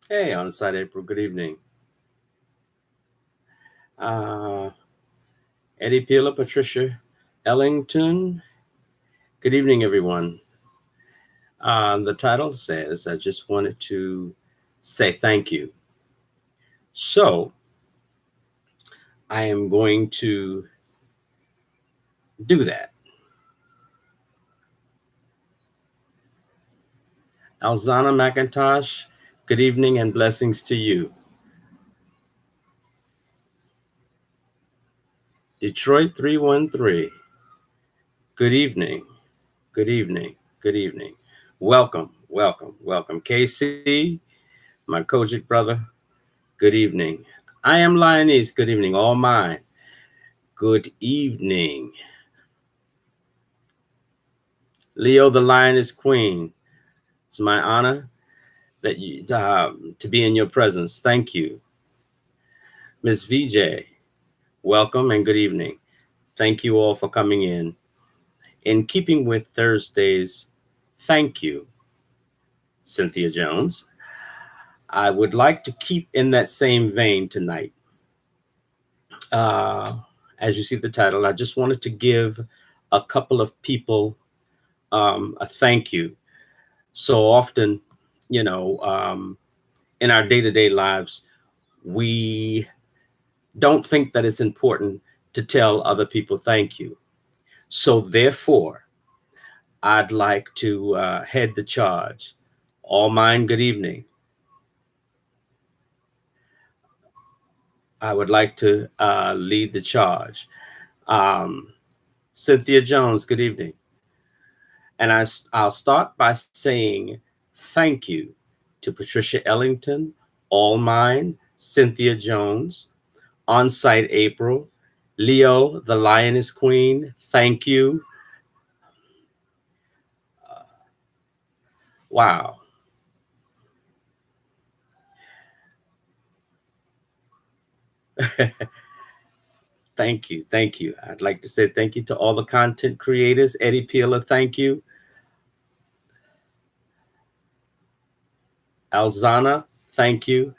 Hey, on site April, good evening. Uh, Eddie Peeler, Patricia Ellington, good evening, everyone. The title says, I just wanted to say thank you. So, I am going to do that. Alzana McIntosh, good evening and blessings to you. Detroit 313, good evening, good evening, good evening. Welcome, welcome, welcome. KC, my Kojic brother, good evening. I am Lionese. Good evening, all mine. Good evening. Leo, the lion is queen. It's my honor that you to be in your presence. Thank you. Miss VJ, welcome and good evening. Thank you all for coming in. In keeping with Thursday's thank you, Cynthia Jones, I would like to keep in that same vein tonight. Uh, as you see the title, I just wanted to give a couple of people a thank you. So often, you know, in our day to day lives, we don't think that it's important to tell other people thank you. So, therefore, I'd like to head the charge. All mine, good evening. I would like to lead the charge. Um, Cynthia Jones, good evening. And I'll start by saying thank you to Patricia Ellington, All Mine, Cynthia Jones, On Site April, Leo, the Lioness Queen, thank you. Wow. Thank you. Thank you. I'd like to say thank you to all the content creators. Eddie Peeler, thank you. Alzana, thank you.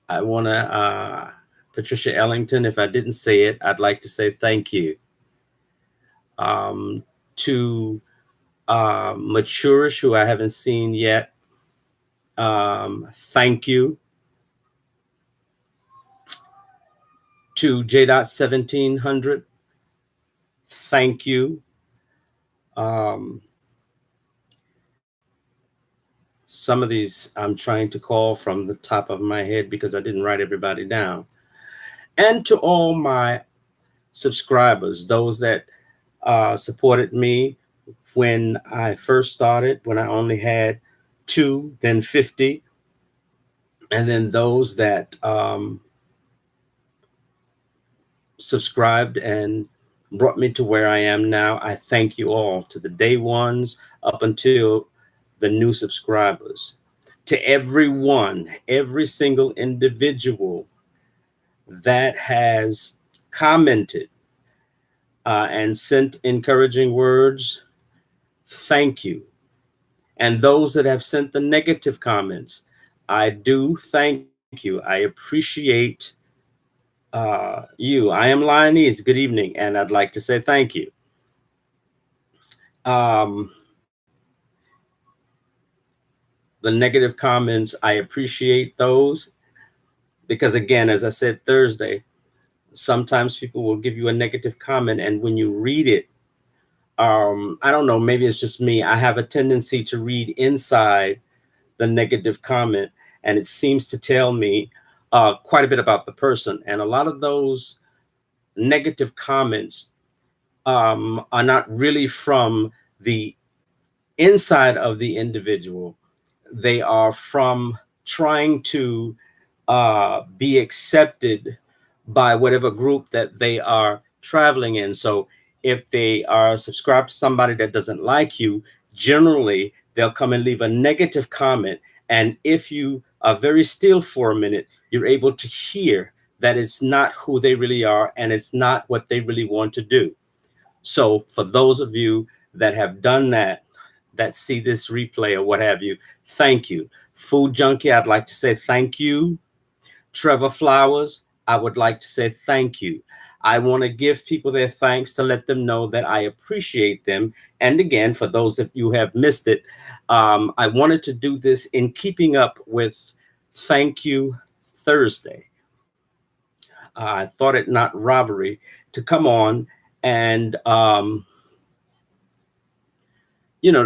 I want to, Patricia Ellington, if I didn't say it, I'd like to say thank you. To Maturish, who I haven't seen yet, thank you. To J. 1700, thank you. Um, some of these I'm trying to call from the top of my head because I didn't write everybody down. And to all my subscribers, those that supported me when I first started, when I only had two, then 50, and then those that subscribed and brought me to where I am now. I thank you all, to the day ones up until the new subscribers. To everyone, every single individual that has commented and sent encouraging words, thank you. And those that have sent the negative comments, I do thank you. I appreciate you. I am Lionese. Good evening. And I'd like to say thank you. Um, the negative comments, I appreciate those because, again, as I said Thursday, sometimes people will give you a negative comment, and when you read it, I don't know, maybe it's just me. I have a tendency to read inside the negative comment, and it seems to tell me quite a bit about the person. And a lot of those negative comments are not really from the inside of the individual, they are from trying to be accepted by whatever group that they are traveling in. So if they are subscribed to somebody that doesn't like you, generally they'll come and leave a negative comment. And if you are very still for a minute, you're able to hear that it's not who they really are and it's not what they really want to do. So for those of you that have done that, that see this replay or what have you. Thank you. Food Junkie, I'd like to say thank you. Trevor Flowers, I would like to say thank you. I want to give people their thanks to let them know that I appreciate them. And again, for those of you who have missed it, I wanted to do this in keeping up with Thank You Thursday. I thought it not robbery to come on and, to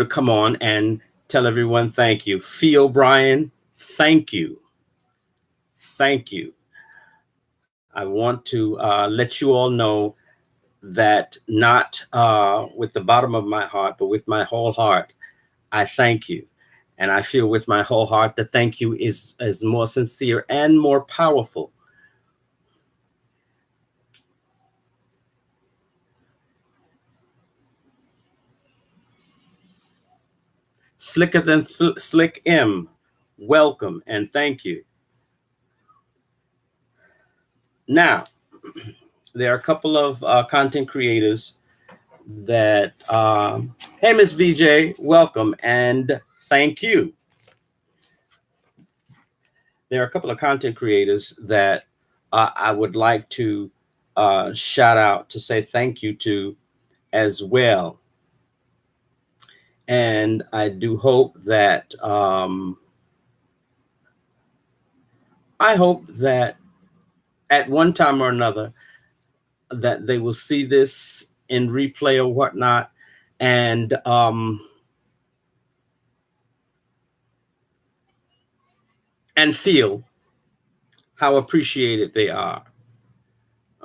come on and tell everyone thank you. Fee O'Brien, thank you. Thank you. I want to let you all know that not with the bottom of my heart, but with my whole heart, I thank you. And I feel with my whole heart that thank you is more sincere and more powerful. Slicker than Slick M, welcome and thank you. Now, there are a couple of content creators that, hey, Miss VJ, welcome and thank you. There are a couple of content creators that I would like to shout out to say thank you to as well. And I do hope that, at one time or another, that they will see this in replay or whatnot, and feel how appreciated they are.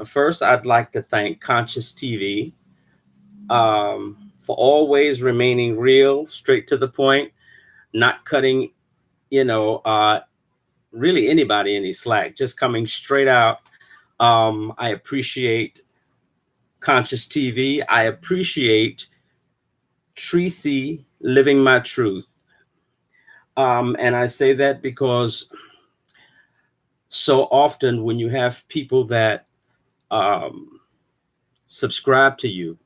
First, I'd like to thank Conscious TV for always remaining real, straight to the point, not cutting, really anybody any slack, just coming straight out. I appreciate Conscious TV. I appreciate Tracy Living My Truth. And I say that because so often when you have people that subscribe to you,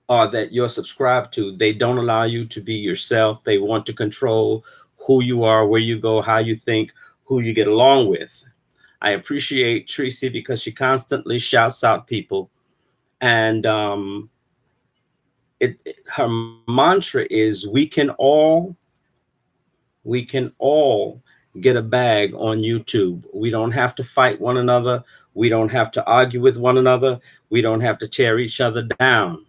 or that you're subscribed to, they don't allow you to be yourself. They want to control who you are, where you go, how you think, who you get along with. I appreciate Tracy because she constantly shouts out people. And her mantra is, we can all get a bag on YouTube. We don't have to fight one another. We don't have to argue with one another. We don't have to tear each other down.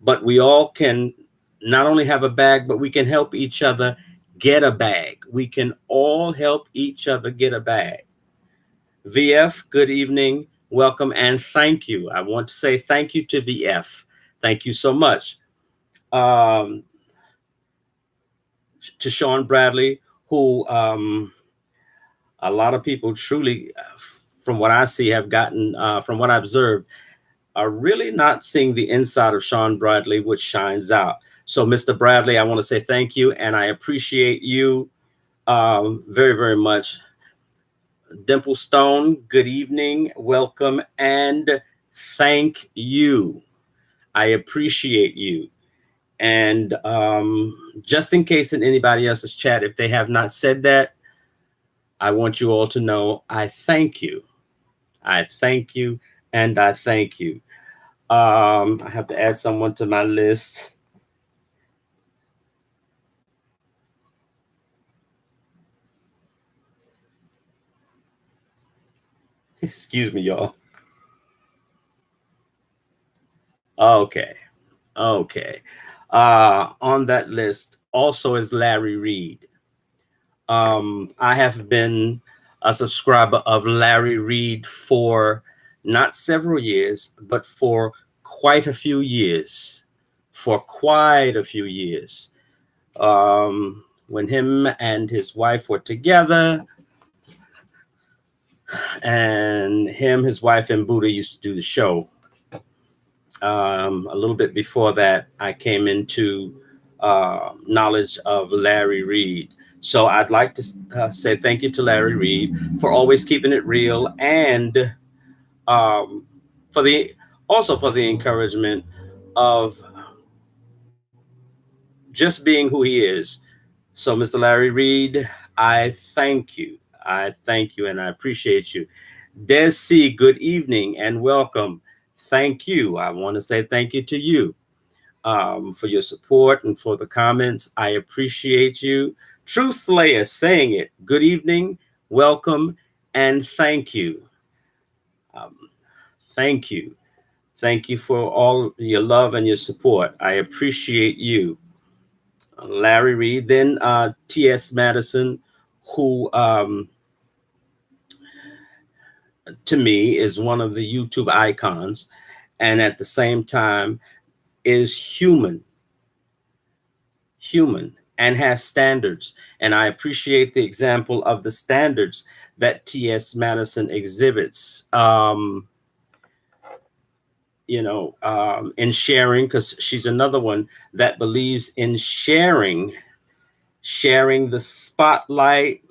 But we all can not only have a bag, but we can help each other get a bag. We can all help each other get a bag. VF, good evening, welcome, and thank you. I want to say thank you to VF. Thank you so much. To Sean Bradley, who a lot of people truly, from what I see, have gotten, from what I observed, are really not seeing the inside of Sean Bradley, which shines out. So, Mr. Bradley, I want to say thank you, and I appreciate you very, very much. Dimple Stone, good evening, welcome, and thank you. I appreciate you. And just in case in anybody else's chat, if they have not said that, I want you all to know I thank you. I thank you, and I thank you. I have to add someone to my list. Excuse me, y'all. Okay. On that list also is Larry Reid. I have been a subscriber of Larry Reid for not several years, but for quite a few years. When him and his wife were together, and his wife, and Buddha used to do the show. A little bit before that, I came into knowledge of Larry Reid. So I'd like to say thank you to Larry Reid for always keeping it real, and for the encouragement of just being who he is. So, Mr. Larry Reid, I thank you. I thank you and I appreciate you. Des C, good evening and welcome. Thank you. I want to say thank you to you for your support and for the comments. I appreciate you. Truth Slayer saying it. Good evening, welcome, and thank you. Um, thank you. Thank you for all your love and your support. I appreciate you. Larry Reid, then T.S. Madison, who to me is one of the YouTube icons, and at the same time is human, and has standards. And I appreciate the example of the standards that T.S. Madison exhibits. In sharing, because she's another one that believes in sharing the spotlight,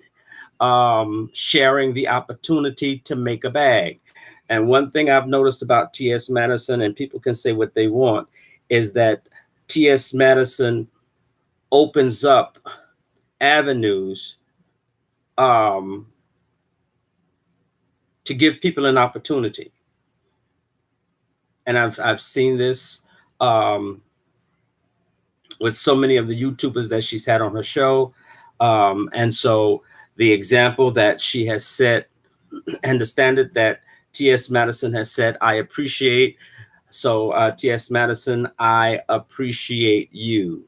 sharing the opportunity to make a bag. And one thing I've noticed about T.S. Madison, and people can say what they want, is that T.S. Madison opens up avenues um, to give people an opportunity. And I've seen this um, with so many of the YouTubers that she's had on her show. And so the example that she has set and the standard that T.S. Madison has set, I appreciate. So T.S. Madison, I appreciate you.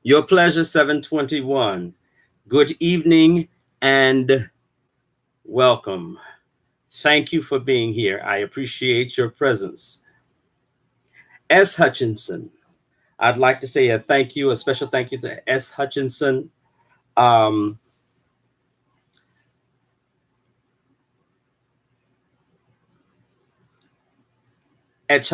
Your pleasure, 721. Good evening and welcome. Thank you for being here. I appreciate your presence. S. Hutchinson, I'd like to say a thank you, a special thank you to S. Hutchinson. Um, S.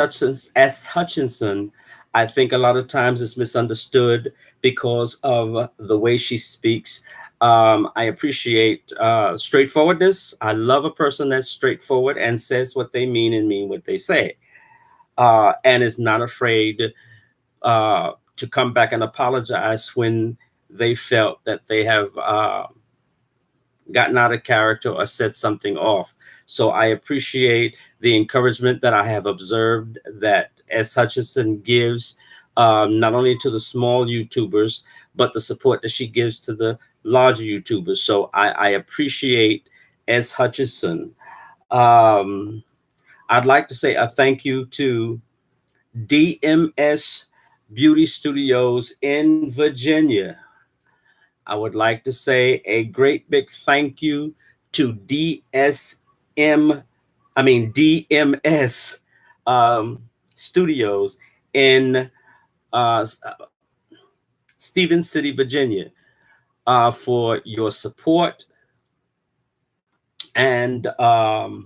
Hutchinson, I think a lot of times is misunderstood because of the way she speaks. I appreciate straightforwardness. I love a person that's straightforward and says what they mean and mean what they say, and is not afraid to come back and apologize when they felt that they have gotten out of character or said something off. So I appreciate the encouragement that I have observed that S. Hutchinson gives, not only to the small YouTubers, but the support that she gives to the larger YouTubers. So I appreciate S. Hutchinson. Um, I'd like to say a thank you to DMS Beauty Studios in Virginia. I would like to say a great big thank you to DMS Studios in uh, Stevens City, Virginia, for your support and for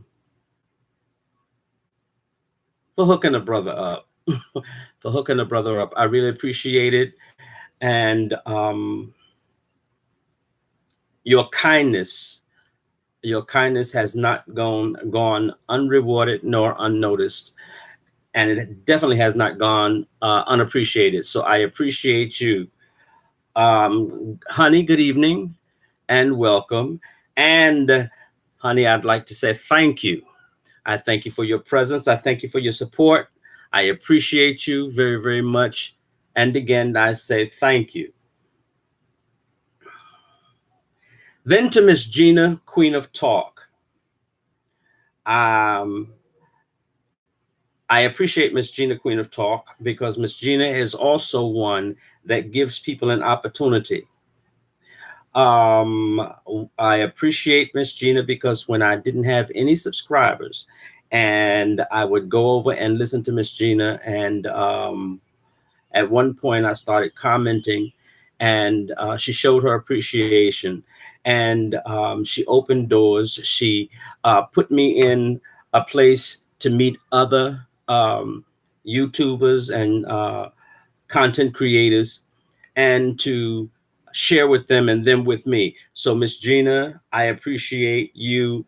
hooking a brother up. For hooking a brother up. I really appreciate it. And your kindness has not gone unrewarded nor unnoticed, and it definitely has not gone unappreciated. So I appreciate you. Honey, good evening and welcome. And honey, I'd like to say thank you. I thank you for your presence. I thank you for your support. I appreciate you very, very much. And again, I say thank you. Then to Miss Gina, Queen of Talk. I appreciate Miss Gina, Queen of Talk, because Miss Gina is also one that gives people an opportunity. I appreciate Miss Gina because when I didn't have any subscribers, and I would go over and listen to Miss Gina, and at one point I started commenting, and she showed her appreciation, and she opened doors. She put me in a place to meet other YouTubers and content creators, and to share with them and them with me. So Miss Gina, I appreciate you.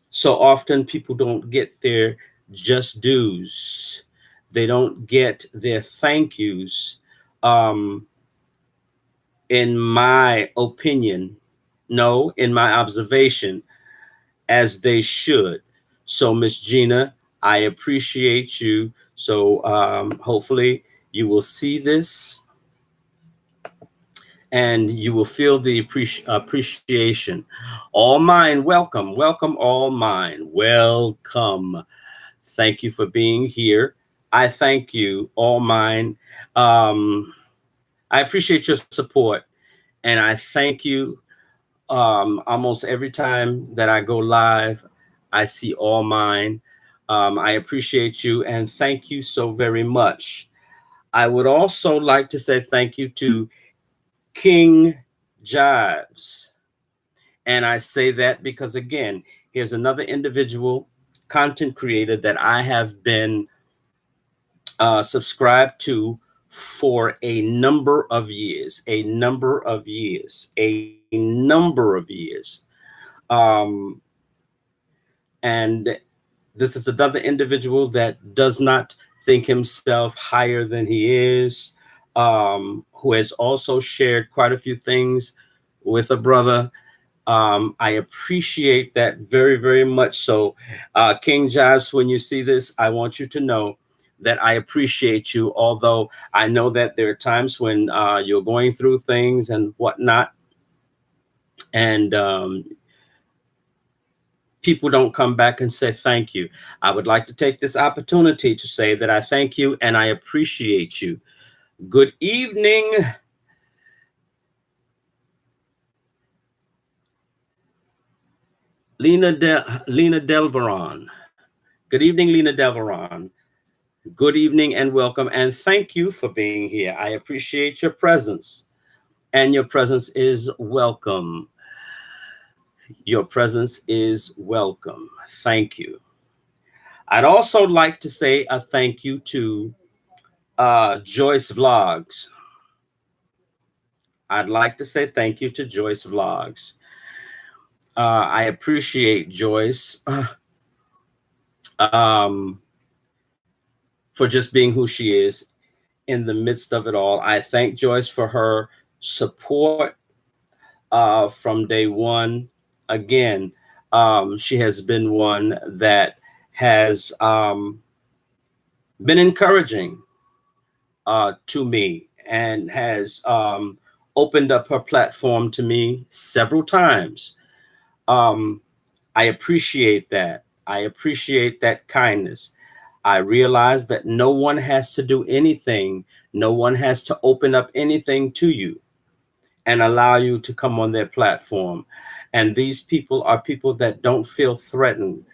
So often people don't get just dues. They don't get their thank yous. Um, in my opinion, no, in my observation, as they should. So, Miss Gina, I appreciate you. So, hopefully, you will see this and you will feel the appreciation. All mine, welcome, welcome, all mine, welcome. Thank you for being here. I thank you, all mine. Um, I appreciate your support, and I thank you. Almost every time that I go live, I see all mine. I appreciate you and thank you so very much. I would also like to say thank you to King Jives. And I say that because, again, here's another individual content creator that I have been subscribed to for a number of years, a number of years. Um, and this is another individual that does not think himself higher than he is, who has also shared quite a few things with a brother. I appreciate that very, very much. So, King Jives, when you see this, I want you to know that I appreciate you. Although I know that there are times when you're going through things and whatnot, and people don't come back and say thank you. I would like to take this opportunity to say that I thank you and I appreciate you. Good evening. Lena Delveron. Good evening, Lena Delveron. Good evening and welcome. And thank you for being here. I appreciate your presence. And your presence is welcome. Your presence is welcome. Thank you. I'd also like to say a thank you to Joyce Vlogs. I'd like to say thank you to Joyce Vlogs. I appreciate Joyce um, for just being who she is in the midst of it all. I thank Joyce for her support from day one. Again, she has been one that has been encouraging to me and has opened up her platform to me several times. Um, I appreciate that. I appreciate that kindness. I realize that no one has to do anything. No one has to open up anything to you and allow you to come on their platform. And these people are people that don't feel threatened.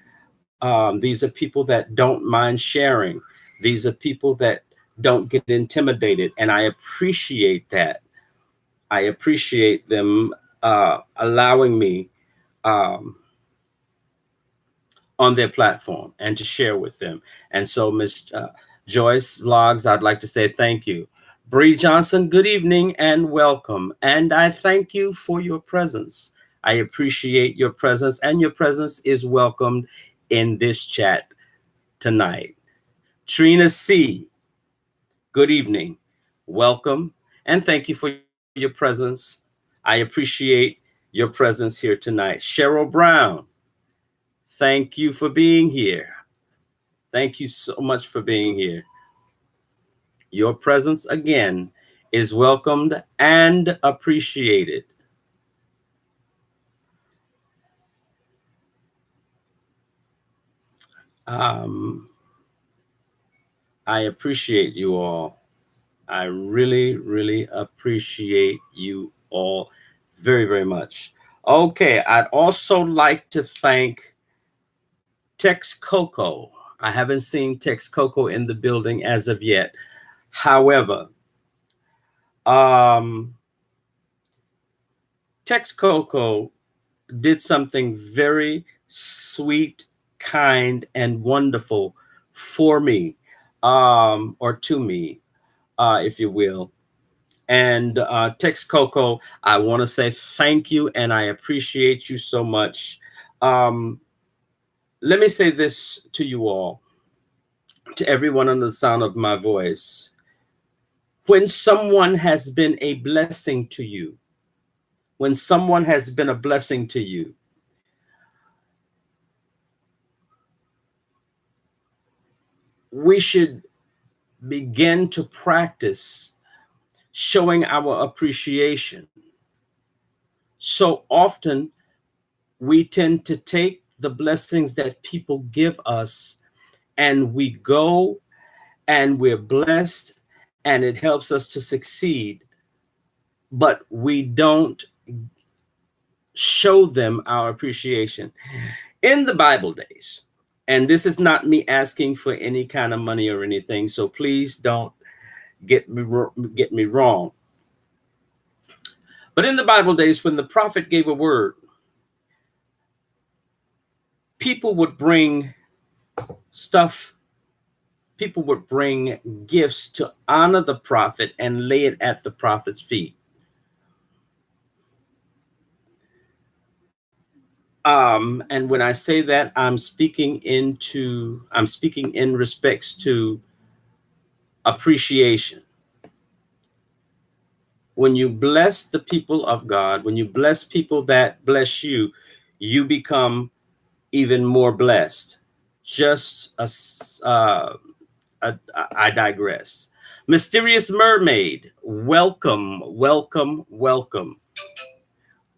These are people that don't mind sharing. These are people that don't get intimidated. And I appreciate that. I appreciate them allowing me um, on their platform and to share with them. And so, Miss Joyce Vlogs, I'd like to say thank you. Bree Johnson, good evening and welcome. And I thank you for your presence. I appreciate your presence, and your presence is welcomed in this chat tonight. Trina C, good evening. Welcome, and thank you for your presence. I appreciate your presence here tonight. Cheryl Brown, thank you for being here. Thank you so much for being here. Your presence again is welcomed and appreciated. Um, I appreciate you all. I really, really appreciate you all very, very much. Okay, I'd also like to thank Texcoco. I haven't seen Texcoco in the building as of yet. However, um, Texcoco did something very sweet, kind, and wonderful for me, or to me, if you will. And Texcoco, I want to say thank you and I appreciate you so much. Um, Let me say this to you all. to everyone under the sound of my voice. When someone has been a blessing to you, when someone has been a blessing to you, we should begin to practice showing our appreciation. So often we tend to take the blessings that people give us and we go and we're blessed and it helps us to succeed, but we don't show them our appreciation. In the Bible days, and this is not me asking for any kind of money or anything, so please don't get me wrong. But in the Bible days, when the prophet gave a word, people would bring stuff, people would bring gifts to honor the prophet and lay it at the prophet's feet. And when I say that, I'm speaking in respects to appreciation. When you bless the people of God, when you bless people that bless you, you become even more blessed. Just I digress. Mysterious Mermaid, welcome, welcome, welcome.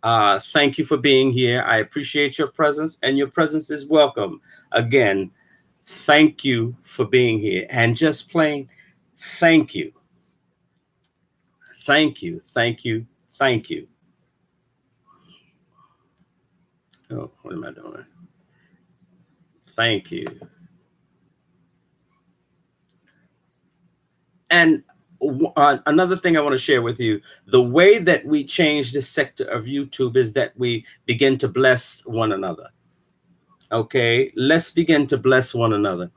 Thank you for being here. I appreciate your presence, and your presence is welcome. Again, thank you for being here. And just plain thank you. Thank you, thank you, thank you. Oh, what am I doing? Thank you. And another thing I want to share with you, the way that we change this sector of YouTube is that we begin to bless one another. Okay, let's begin to bless one another.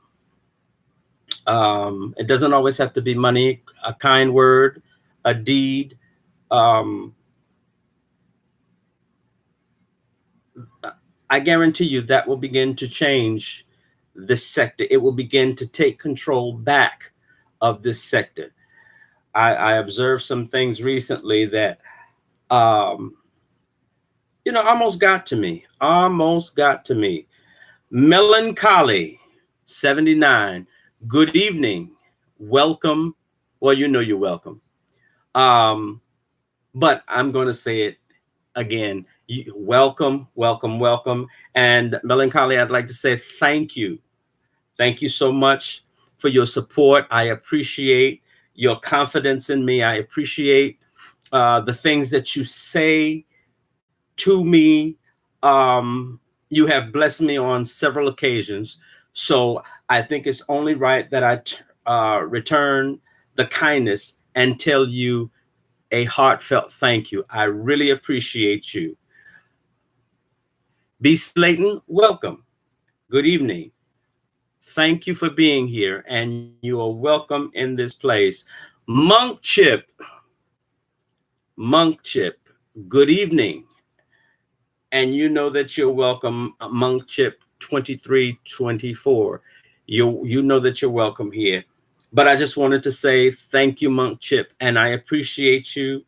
It doesn't always have to be money, a kind word, a deed. I guarantee you that will begin to change this sector. It will begin to take control back of this sector. I observed some things recently that, almost got to me. Almost got to me. Melancholy 79. Good evening. Welcome. Well, you're welcome. But I'm going to say it again. Welcome, welcome, welcome. And Melancholy, I'd like to say thank you. Thank you so much for your support. I appreciate your confidence in me. I appreciate the things that you say to me. You have blessed me on several occasions. So I think it's only right that I return the kindness and tell you a heartfelt thank you. I really appreciate you. B. Slayton, welcome. Good evening. Thank you for being here, and you are welcome in this place. Monk Chip, good evening. And you know that you're welcome, Monk Chip 2324. You know that you're welcome here. But I just wanted to say thank you, Monk Chip, and I appreciate you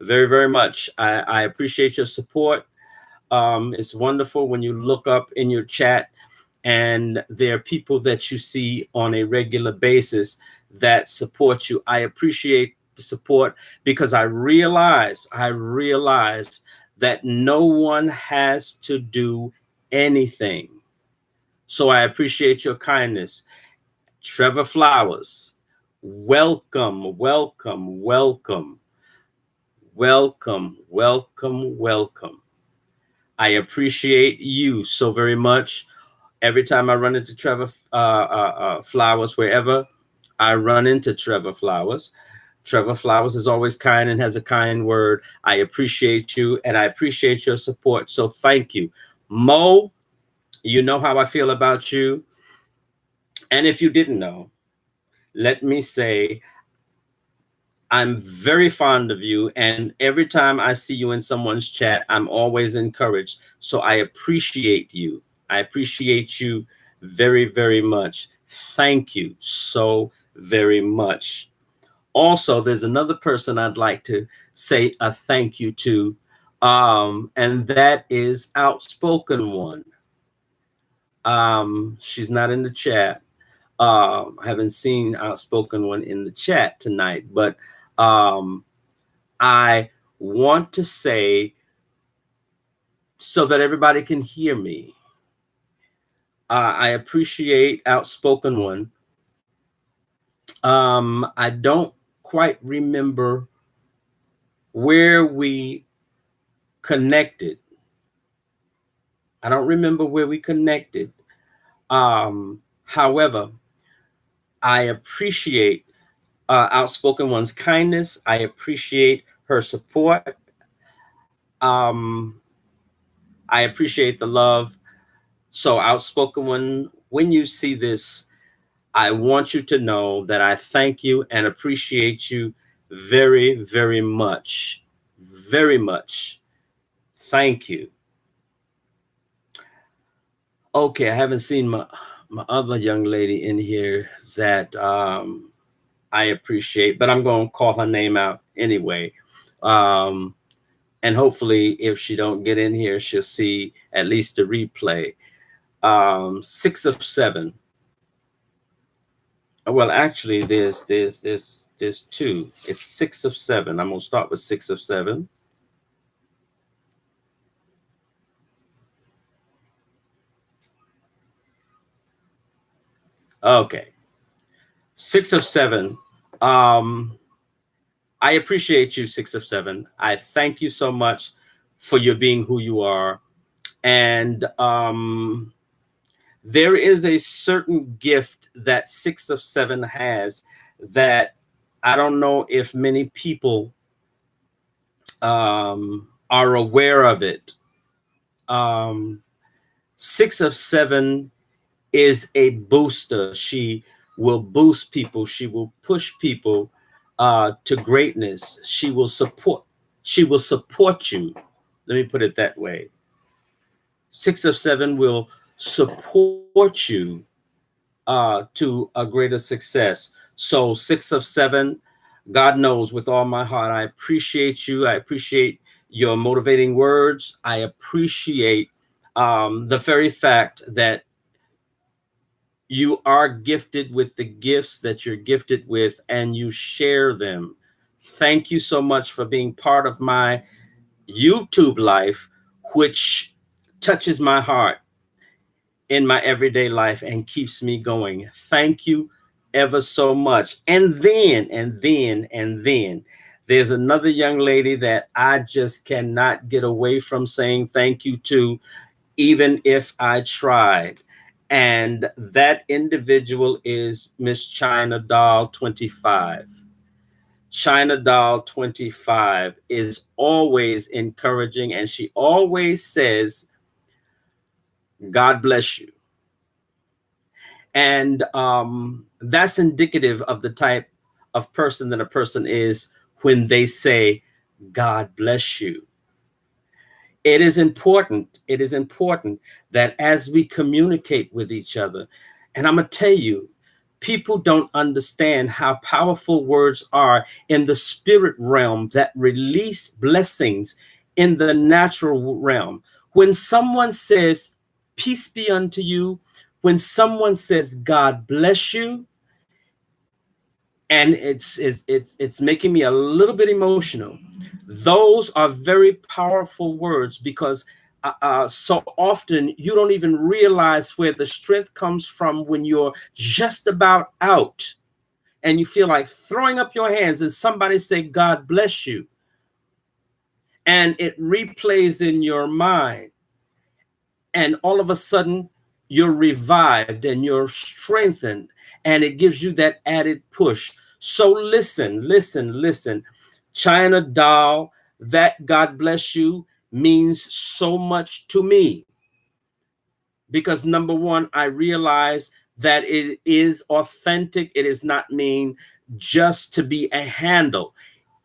very, very much. I appreciate your support. It's wonderful when you look up in your chat and there are people that you see on a regular basis that support you. I appreciate the support because I realize that no one has to do anything. So I appreciate your kindness. Trevor Flowers, welcome, welcome, welcome, welcome, welcome, welcome. I appreciate you so very much. Every time I run into Trevor Flowers, wherever I run into Trevor Flowers is always kind and has a kind word. I appreciate you and I appreciate your support. So thank you. Mo, you know how I feel about you. And if you didn't know, let me say, I'm very fond of you. And every time I see you in someone's chat, I'm always encouraged. So I appreciate you. I appreciate you very, very much. Thank you so very much. Also, there's another person I'd like to say a thank you to, and that is Outspoken One. She's not in the chat. I haven't seen Outspoken One in the chat tonight, but um, I want to say, so that everybody can hear me, I appreciate Outspoken One. I don't quite remember where we connected. I don't remember where we connected. However, I appreciate Outspoken One's kindness. I appreciate her support. Um, I appreciate the love. So, Outspoken One, when you see this, I want you to know that I thank you and appreciate you very, very much. Very much. Thank you. Okay, I haven't seen my other young lady in here that I appreciate, but I'm going to call her name out anyway. Um, and hopefully, if she don't get in here, she'll see at least the replay. 6 of 7. Well, actually, there's two. It's 6 of 7. I'm gonna start with 6 of 7. Okay, 6 of 7. Um, I appreciate you, 6 of 7. I thank you so much for your being who you are, and there is a certain gift that 6 of 7 has that I don't know if many people are aware of it. 6 of 7 is a booster. She will boost people. She will push people to greatness. She will support. She will support you. Let me put it that way. 6 of 7 will support you to a greater success. So 6 of 7, God knows with all my heart, I appreciate you. I appreciate your motivating words. I appreciate the very fact that you are gifted with the gifts that you're gifted with and you share them. Thank you so much for being part of my YouTube life, which touches my heart in my everyday life and keeps me going. Thank you ever so much. And then, there's another young lady that I just cannot get away from saying thank you to, even if I tried. And that individual is Miss China Doll 25. China Doll 25 is always encouraging, and she always says, God bless you. And that's indicative of the type of person that a person is when they say, God bless you. It is important. It is important that as we communicate with each other, and I'm going to tell you, people don't understand how powerful words are in the spirit realm that release blessings in the natural realm. When someone says, peace be unto you, when someone says, God bless you, and it's making me a little bit emotional. Those are very powerful words because so often you don't even realize where the strength comes from when you're just about out and you feel like throwing up your hands and somebody say, God bless you. And it replays in your mind. And all of a sudden, you're revived and you're strengthened, and it gives you that added push. So listen. China Doll, that God bless you means so much to me. Because number one, I realize that it is authentic. It is not mean just to be a handle.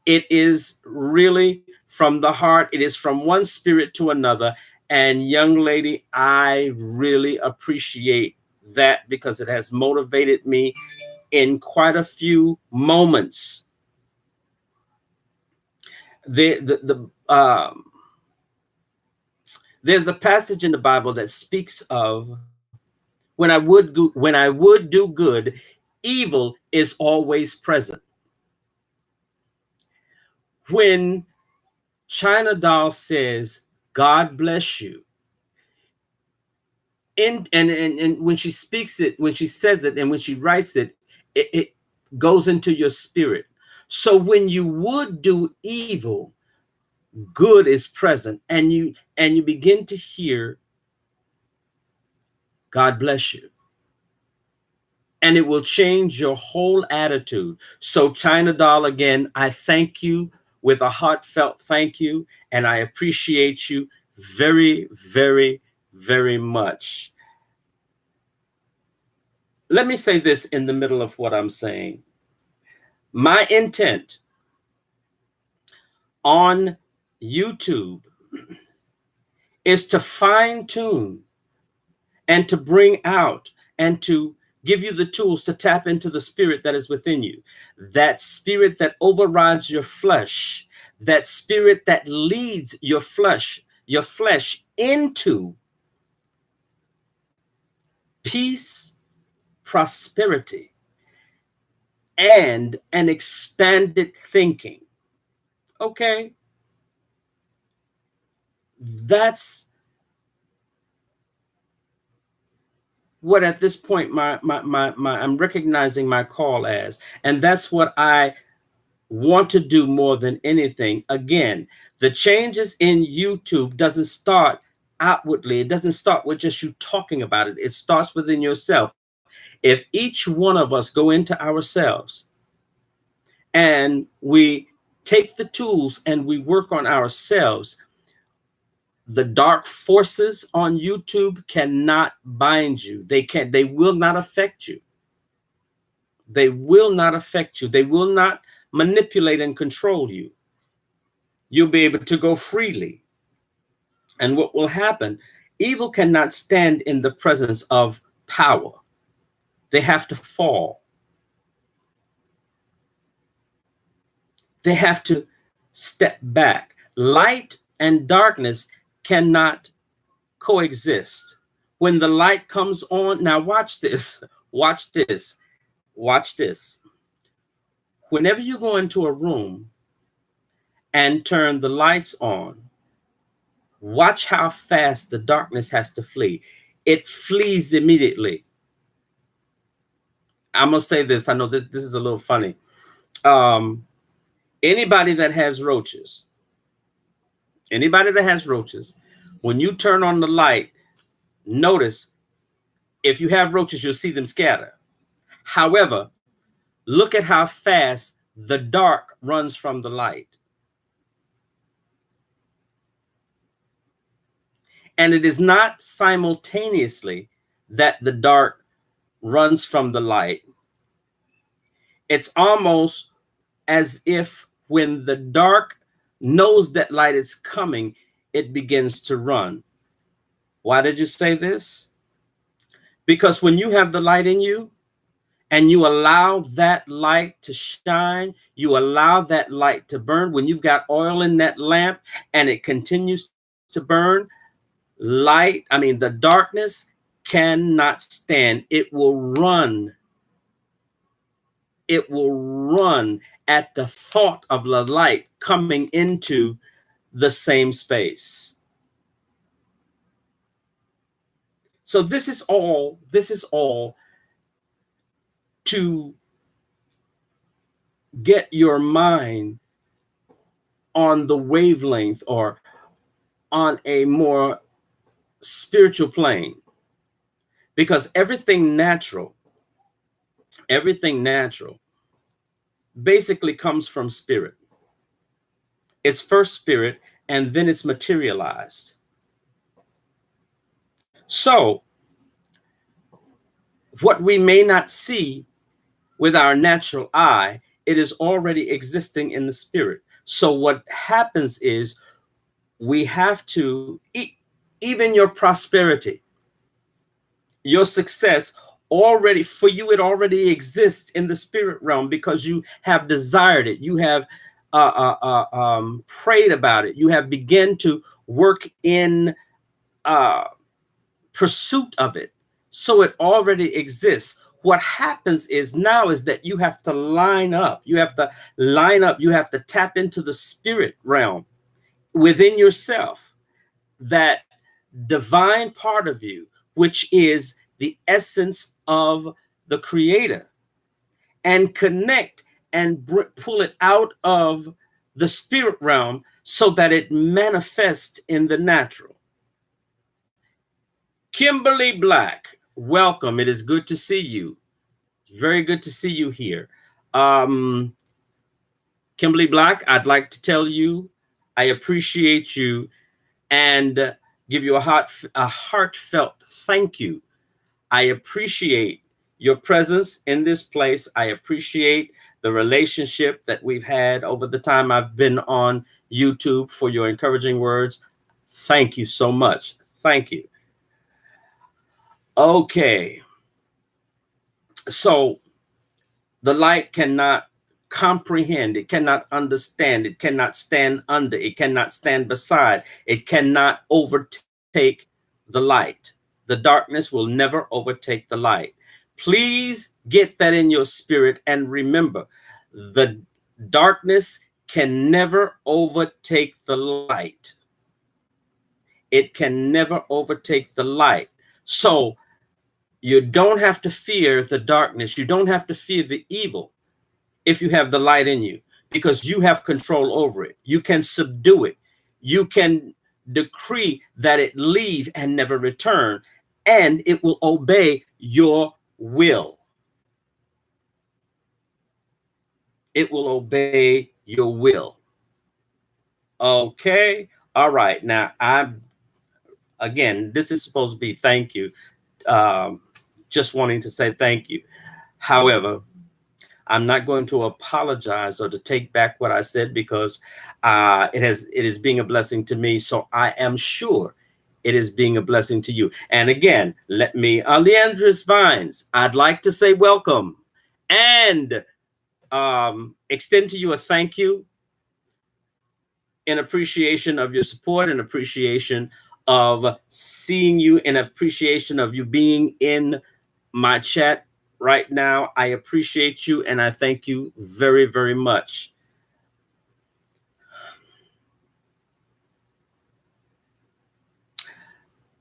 It is really from the heart. It is from one spirit to another. And young lady, I really appreciate that because it has motivated me in quite a few moments. There's a passage in the Bible that speaks of when I would do good, evil is always present. When China Doll says, "God bless you," and when she speaks it, when she says it, and when she writes it, it goes into your spirit. So when you would do evil, good is present, and you begin to hear, "God bless you." And it will change your whole attitude. So China Doll, again, I thank you with a heartfelt thank you, and I appreciate you very, very, very much. Let me say this in the middle of what I'm saying. My intent on YouTube is to fine tune and to bring out and to give you the tools to tap into the spirit that is within you, that spirit that overrides your flesh, that spirit that leads your flesh into peace, prosperity, and an expanded thinking. Okay? That's what at this point I'm recognizing my call as. And that's what I want to do more than anything. Again, the changes in YouTube doesn't start outwardly. It doesn't start with just you talking about it. It starts within yourself. If each one of us go into ourselves and we take the tools and we work on ourselves, the dark forces on YouTube cannot bind you. They will not affect you. They will not affect you. They will not manipulate and control you. You'll be able to go freely. And what will happen? Evil cannot stand in the presence of power. They have to fall. They have to step back. Light and darkness cannot coexist. When the light comes on, now watch this, watch this, watch this. Whenever you go into a room and turn the lights on, watch how fast the darkness has to flee. It flees immediately. I'm gonna say this. I know this is a little funny. Anybody that has roaches, when you turn on the light, notice if you have roaches, you'll see them scatter. However, look at how fast the dark runs from the light. And it is not simultaneously that the dark runs from the light. It's almost as if when the dark knows that light is coming, it begins to run. Why did you say this? Because when you have the light in you and you allow that light to shine, you allow that light to burn. When you've got oil in that lamp and it continues to burn, the darkness cannot stand. It will run. It will run at the thought of the light coming into the same space. So this is all to get your mind on the wavelength or on a more spiritual plane, because everything natural basically comes from spirit. It's first spirit and then it's materialized. So what we may not see with our natural eye, it is already existing in the spirit. So what happens is we have to, even your prosperity, your success already for you, it already exists in the spirit realm because you have desired it. You have prayed about it. You have begun to work in uh, pursuit of it. So it already exists. What happens is now is that you have to line up. You have to line up. You have to tap into the spirit realm within yourself, that divine part of you, which is the essence of the creator, and connect and pull it out of the spirit realm so that it manifests in the natural. Kimberly Black, welcome. It is good to see you. Very good to see you here. Um, Kimberly Black, I'd like to tell you I appreciate you and give you a heartfelt thank you. I appreciate your presence in this place. I appreciate the relationship that we've had over the time I've been on YouTube, for your encouraging words. Thank you so much. Thank you. Okay. So the light cannot comprehend, it cannot understand, it cannot stand under, it cannot stand beside, it cannot overtake the light. The darkness will never overtake the light. Please get that in your spirit and remember, the darkness can never overtake the light. It can never overtake the light. So you don't have to fear the darkness. You don't have to fear the evil if you have the light in you, because you have control over it. You can subdue it. You can decree that it leave and never return, and it will obey your will. It will obey your will. Okay. All right. Now, this is supposed to be thank you. Just wanting to say thank you. However, I'm not going to apologize or to take back what I said, because it is being a blessing to me. So I am sure it is being a blessing to you. And again, Leandris Vines, I'd like to say welcome and extend to you a thank you in appreciation of your support, in appreciation of seeing you, in appreciation of you being in my chat right now. I appreciate you and I thank you very, very much.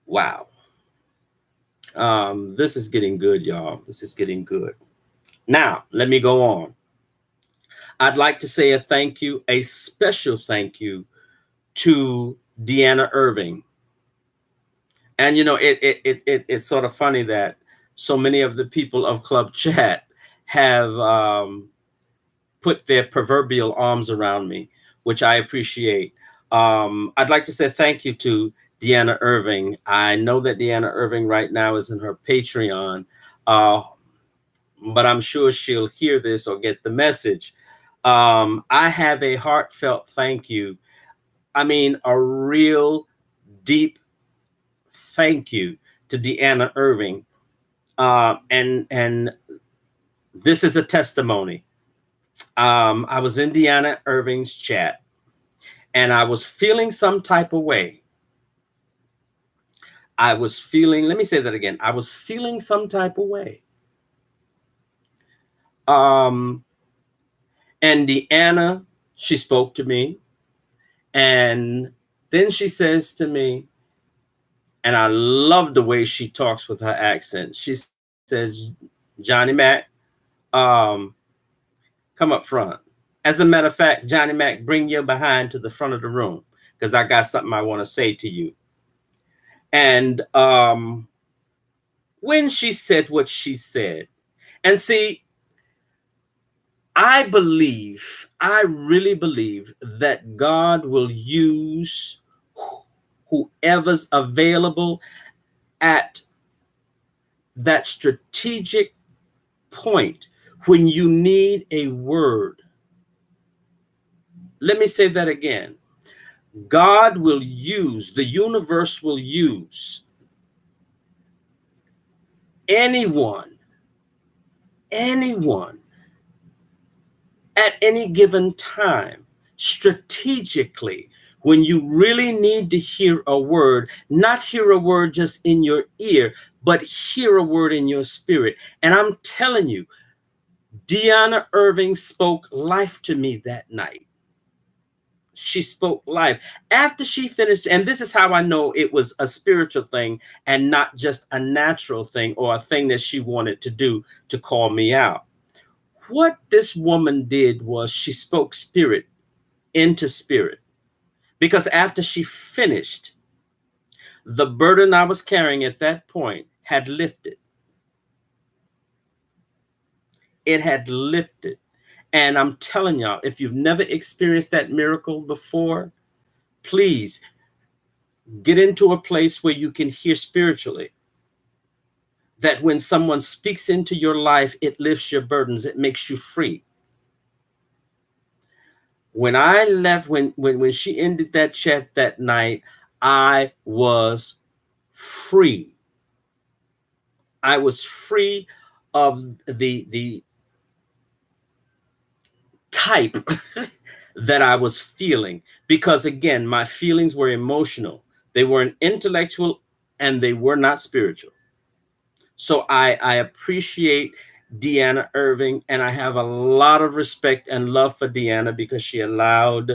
Wow. This is getting good, y'all. This is getting good. Now, let me go on. I'd like to say a thank you, a special thank you to Deana Irving. And you know, it's sort of funny that so many of the people of Club Chat have put their proverbial arms around me, which I appreciate. I'd like to say thank you to Deana Irving. I know that Deana Irving right now is in her Patreon, but I'm sure she'll hear this or get the message. I have a heartfelt thank you. I mean, a real deep thank you to Deana Irving. And this is a testimony. I was in Deana Irving's chat and I was feeling some type of way. Let me say that again. I was feeling some type of way. And Deana, she spoke to me, and then she says to me, and I love the way she talks with her accent. She says, Johnny Mac, come up front. As a matter of fact, Johnny Mac, bring your behind to the front of the room, because I got something I want to say to you. And when she said what she said, and see, I really believe that God will use whoever's available at that strategic point when you need a word. Let me say that again. God will use, the universe will use anyone anyone at any given time, strategically, when you really need to hear a word, not hear a word just in your ear, but hear a word in your spirit. And I'm telling you, Deana Irving spoke life to me that night. She spoke life after she finished. And this is how I know it was a spiritual thing and not just a natural thing or a thing that she wanted to do to call me out. What this woman did was she spoke spirit into spirit, because after she finished, the burden I was carrying at that point had lifted. It had lifted. And I'm telling y'all, if you've never experienced that miracle before, please get into a place where you can hear spiritually. That when someone speaks into your life, it lifts your burdens, it makes you free. When I left, when she ended that chat that night, I was free. I was free of the type that I was feeling, because again, my feelings were emotional. They weren't intellectual and they were not spiritual. So I appreciate Deana Irving, and I have a lot of respect and love for Deana because she allowed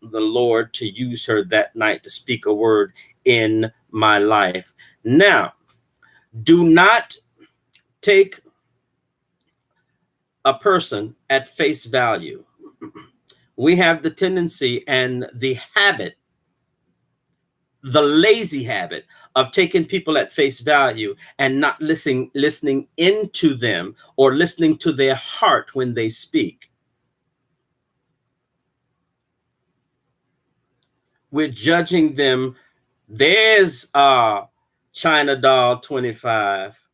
the Lord to use her that night to speak a word in my life. Now, do not take a person at face value. We have the tendency and the habit, the lazy habit of taking people at face value and not listening into them or listening to their heart when they speak. We're judging them. There's China Doll 25.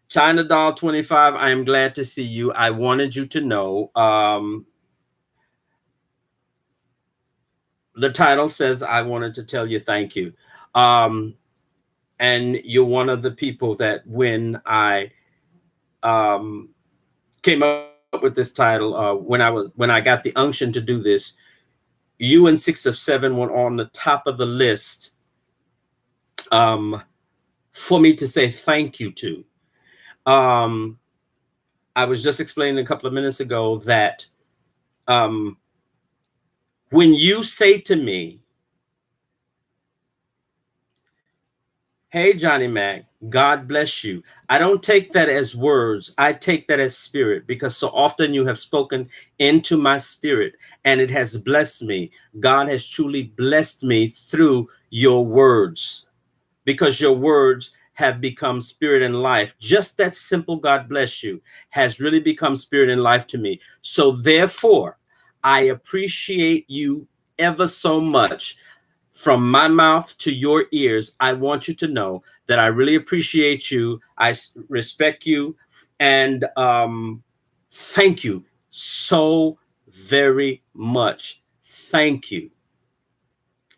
China Doll 25, I am glad to see you. I wanted you to know. The title says, I wanted to tell you thank you. And you're one of the people that when I came up with this title, when I got the unction to do this, you and 6 of 7 were on the top of the list for me to say thank you to. I was just explaining a couple of minutes ago that when you say to me, hey, Johnny Mac, God bless you, I don't take that as words. I take that as spirit, because so often you have spoken into my spirit and it has blessed me. God has truly blessed me through your words, because your words have become spirit and life. Just that simple, God bless you, has really become spirit and life to me. So therefore, I appreciate you ever so much. From my mouth to your ears, I want you to know that I really appreciate you. I respect you. And thank you so very much. Thank you.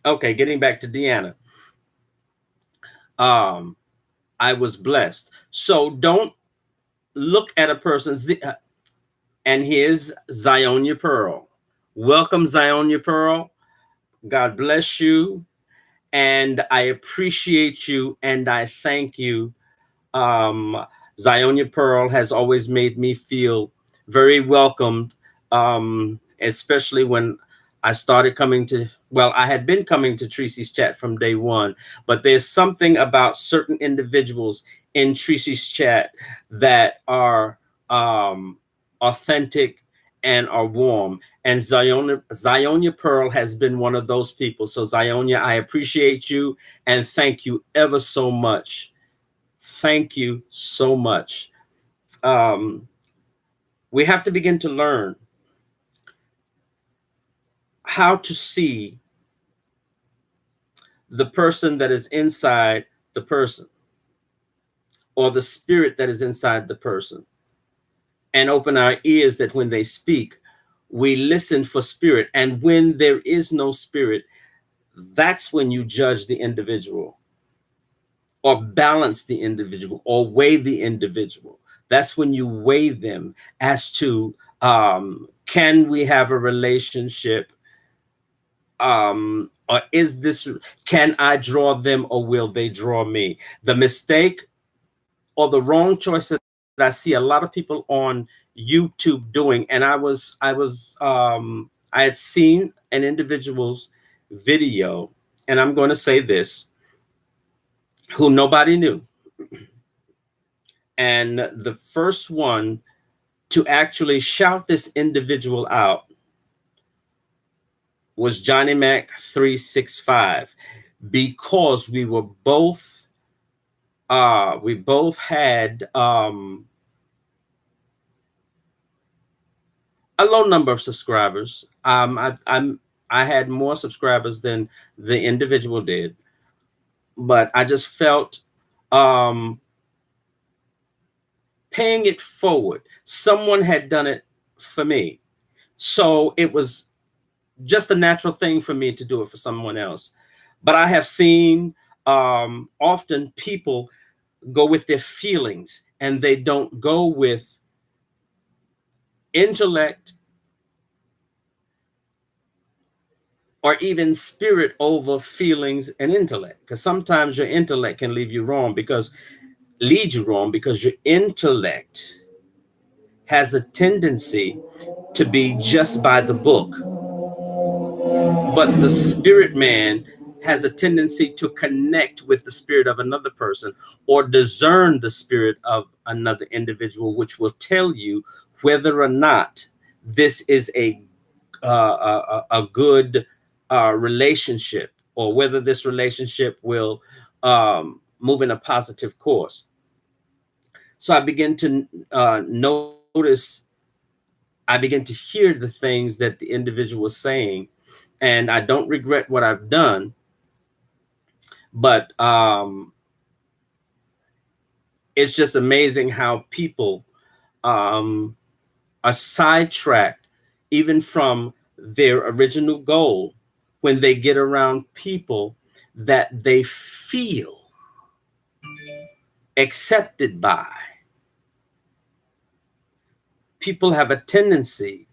Okay, getting back to Deana. I was blessed. So don't look at a person's, and here's Zionia Pearl. Welcome, Zionia Pearl. God bless you. And I appreciate you and I thank you. Zionia Pearl has always made me feel very welcomed, especially when I started coming to, well, I had been coming to Tracy's chat from day one, but there's something about certain individuals in Tracy's chat that are authentic and are warm. And Zionia Pearl has been one of those people. So Zionia, I appreciate you and thank you ever so much. Thank you so much. We have to begin to learn how to see the person that is inside the person, or the spirit that is inside the person, and open our ears that when they speak, we listen for spirit. And when there is no spirit, that's when you judge the individual. or balance the individual or weigh the individual. That's when you weigh them as to, can we have a relationship, or is this, can I draw them or will they draw me? The mistake or the wrong choice that I see a lot of people on YouTube doing, and I had seen an individual's video, and I'm going to say this, who nobody knew. And the first one to actually shout this individual out was Johnny Mac 365, because we both had a low number of subscribers. I had more subscribers than the individual did, but I just felt, um, paying it forward. Someone had done it for me, so it was just a natural thing for me to do it for someone else. But I have seen, often people go with their feelings and they don't go with intellect or even spirit over feelings and intellect. Because sometimes your intellect can lead you wrong because your intellect has a tendency to be just by the book, but the spirit man has a tendency to connect with the spirit of another person or discern the spirit of another individual, which will tell you whether or not this is a good relationship, or whether this relationship will, move in a positive course. So I begin to notice, I begin to hear the things that the individual was saying, and I don't regret what I've done, but it's just amazing how people, um, are sidetracked even from their original goal when they get around people that they feel accepted by. People have a tendency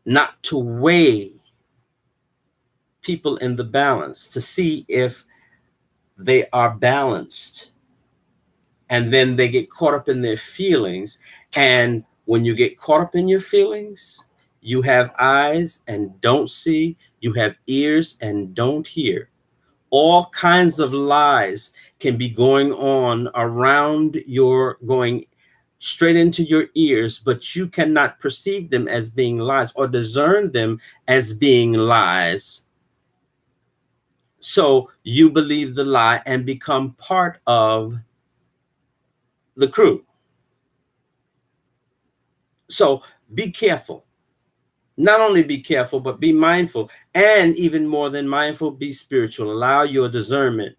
not to weigh people in the balance to see if they are balanced, and then they get caught up in their feelings. And when you get caught up in your feelings, you have eyes and don't see, you have ears and don't hear. All kinds of lies can be going on around your, going straight into your ears, but you cannot perceive them as being lies or discern them as being lies. So you believe the lie and become part of the crew. So be careful. Not only be careful, but be mindful. And even more than mindful, be spiritual. Allow your discernment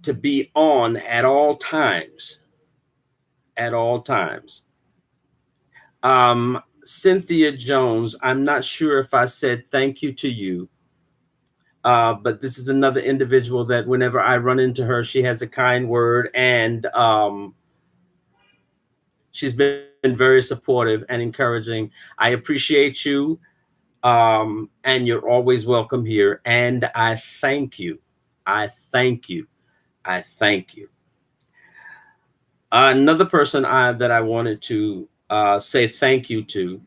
to be on at all times. At all times. Cynthia Jones, I'm not sure if I said thank you to you, but this is another individual that whenever I run into her, she has a kind word, and she's been very supportive and encouraging. I appreciate you, and you're always welcome here. And I thank you. I thank you. I thank you. Another person that I wanted to say thank you to,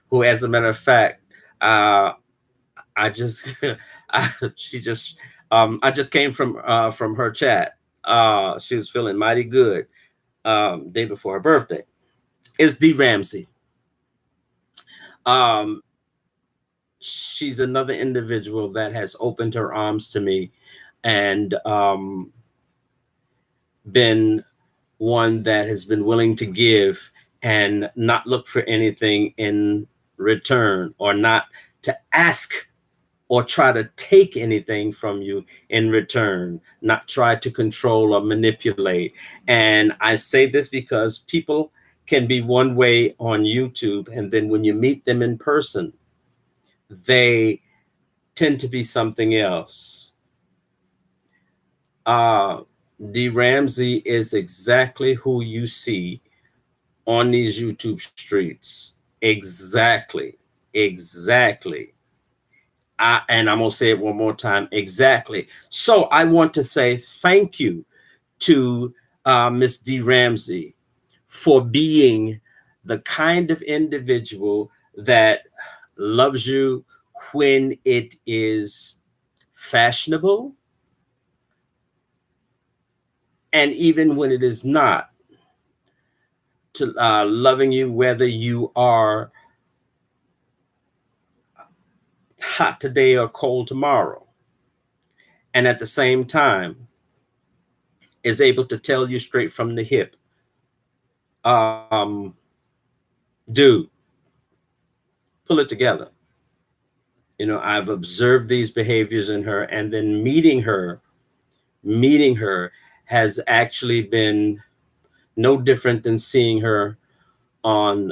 who, as a matter of fact, uh, I just, she just, I just came from her chat. She was feeling mighty good, day before her birthday. Is the Ramsey. Um, she's another individual that has opened her arms to me, and been one that has been willing to give and not look for anything in return, or not to ask or try to take anything from you in return, not try to control or manipulate. And I say this because people can be one way on YouTube, and then when you meet them in person, they tend to be something else. D. Ramsey is exactly who you see on these YouTube streets. Exactly. Exactly. And I'm going to say it one more time. Exactly. So I want to say thank you to Miss D. Ramsey for being the kind of individual that loves you when it is fashionable and even when it is not, to loving you whether you are hot today or cold tomorrow, and at the same time is able to tell you straight from the hip, um, dude, pull it together. You know, I've observed these behaviors in her, and then meeting her has actually been no different than seeing her on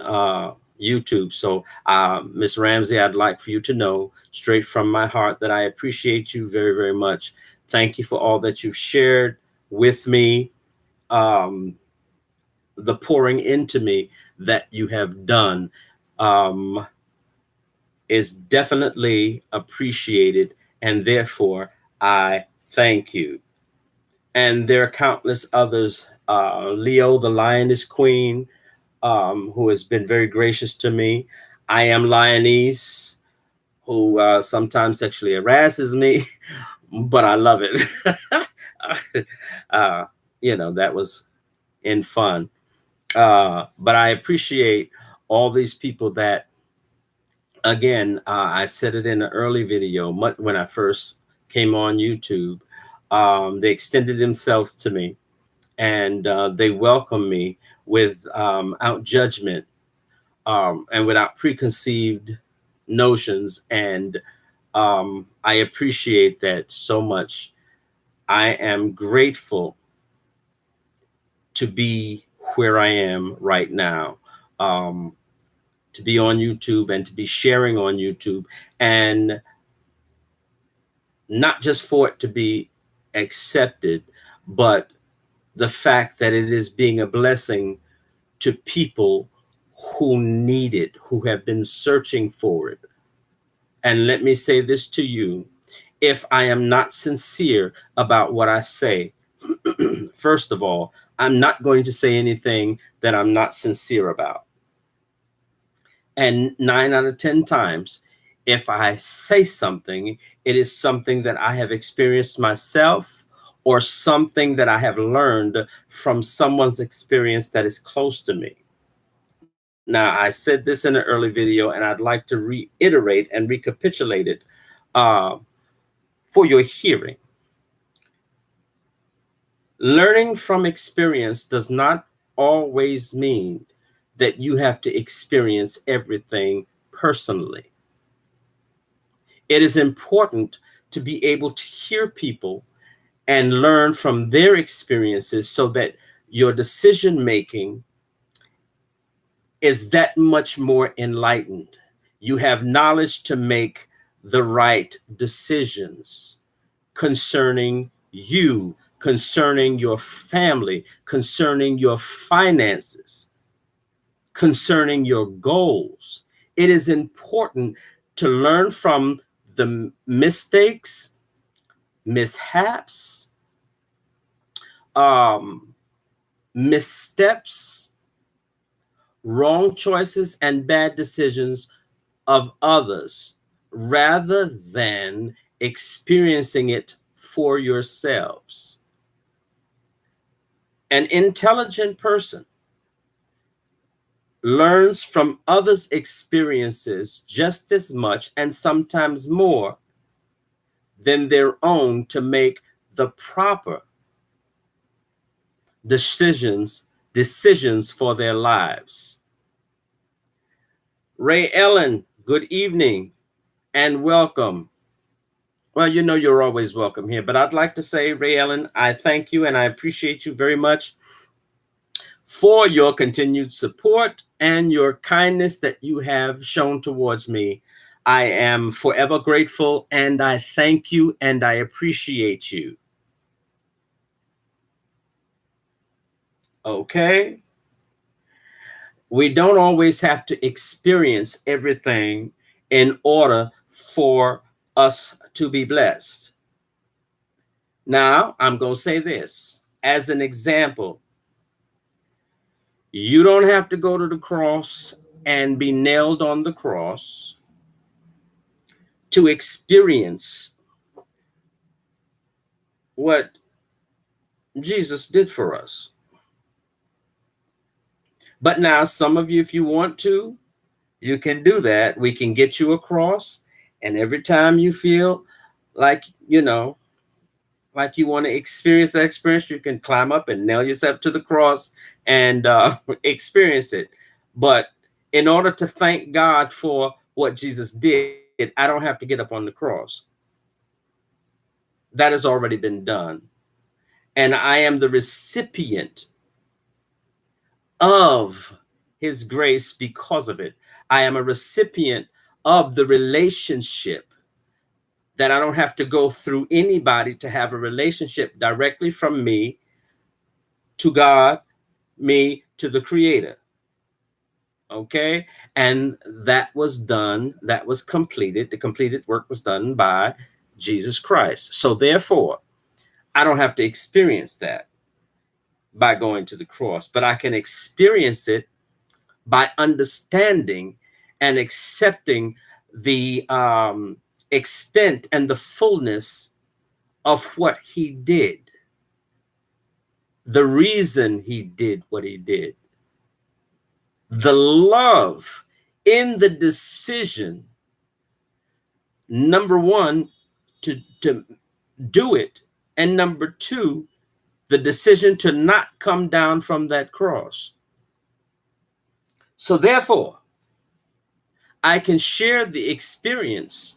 YouTube. So, Miss Ramsey, I'd like for you to know straight from my heart that I appreciate you very, very much. Thank you for all that you've shared with me, um, the pouring into me that you have done. Um, is definitely appreciated, and therefore I thank you. And there are countless others. Leo, the Lioness Queen, who has been very gracious to me. I am Lioness, who sometimes sexually harasses me, but I love it. uh, that was in fun. But I appreciate all these people that, again, I said it in an early video when I first came on YouTube. They extended themselves to me, and they welcomed me without judgment, and without preconceived notions. And I appreciate that so much. I am grateful to be where I am right now. To be on YouTube and to be sharing on YouTube, and not just for it to be accepted, but the fact that it is being a blessing to people who need it, who have been searching for it. And let me say this to you: if I am not sincere about what I say, first of all, I'm not going to say anything that I'm not sincere about. And 9 out of 10 times, if I say something, it is something that I have experienced myself or something that I have learned from someone's experience that is close to me. Now, I said this in an early video, and I'd like to reiterate and recapitulate it uh, for your hearing. Learning from experience does not always mean that you have to experience everything personally. It is important to be able to hear people and learn from their experiences so that your decision making is that much more enlightened. You have knowledge to make the right decisions concerning you, concerning your family, concerning your finances, concerning your goals. It is important to learn from the mistakes, mishaps, um, missteps, wrong choices, and bad decisions of others rather than experiencing it for yourselves. An intelligent person learns from others' experiences just as much and sometimes more than their own to make the proper decisions for their lives. Ray Ellen, good evening and welcome. Well, you know you're always welcome here, but I'd like to say, Ray Ellen, I thank you and I appreciate you very much for your continued support and your kindness that you have shown towards me. I am forever grateful, and I thank you and I appreciate you. Okay? We don't always have to experience everything in order for us to be blessed. Now, I'm going to say this as an example. You don't have to go to the cross and be nailed on the cross to experience what Jesus did for us. But now, some of you, if you want to, you can do that. We can get you a cross. And every time you feel like, like you want to experience that experience, you can climb up and nail yourself to the cross and experience it. But in order to thank God for what Jesus did, I don't have to get up on the cross. That has already been done. And I am the recipient of his grace because of it. I am a recipient of the relationship that I don't have to go through anybody to have a relationship directly from me to God, me to the Creator. Okay. And that was done, that was completed. The completed work was done by Jesus Christ. So therefore, I don't have to experience that by going to the cross, but I can experience it by understanding and accepting the extent and the fullness of what he did, the reason he did what he did, the love in the decision, number one, to do it, and number two, the decision to not come down from that cross. So therefore, I can share the experience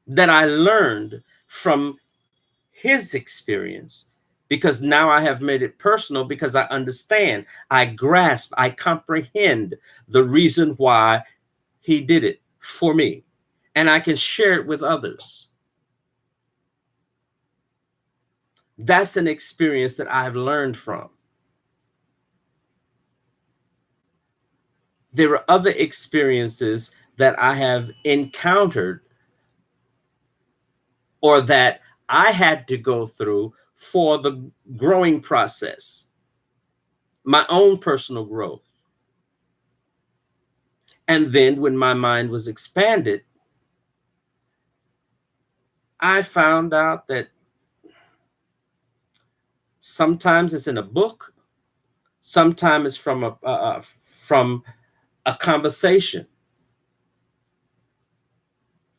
that I learned from his experience, because now I have made it personal, because I understand, I grasp, I comprehend the reason why he did it for me, and I can share it with others. That's an experience that I've learned from. There are other experiences that I have encountered or that I had to go through for the growing process, my own personal growth. And then when my mind was expanded, I found out that sometimes it's in a book, sometimes it's from a conversation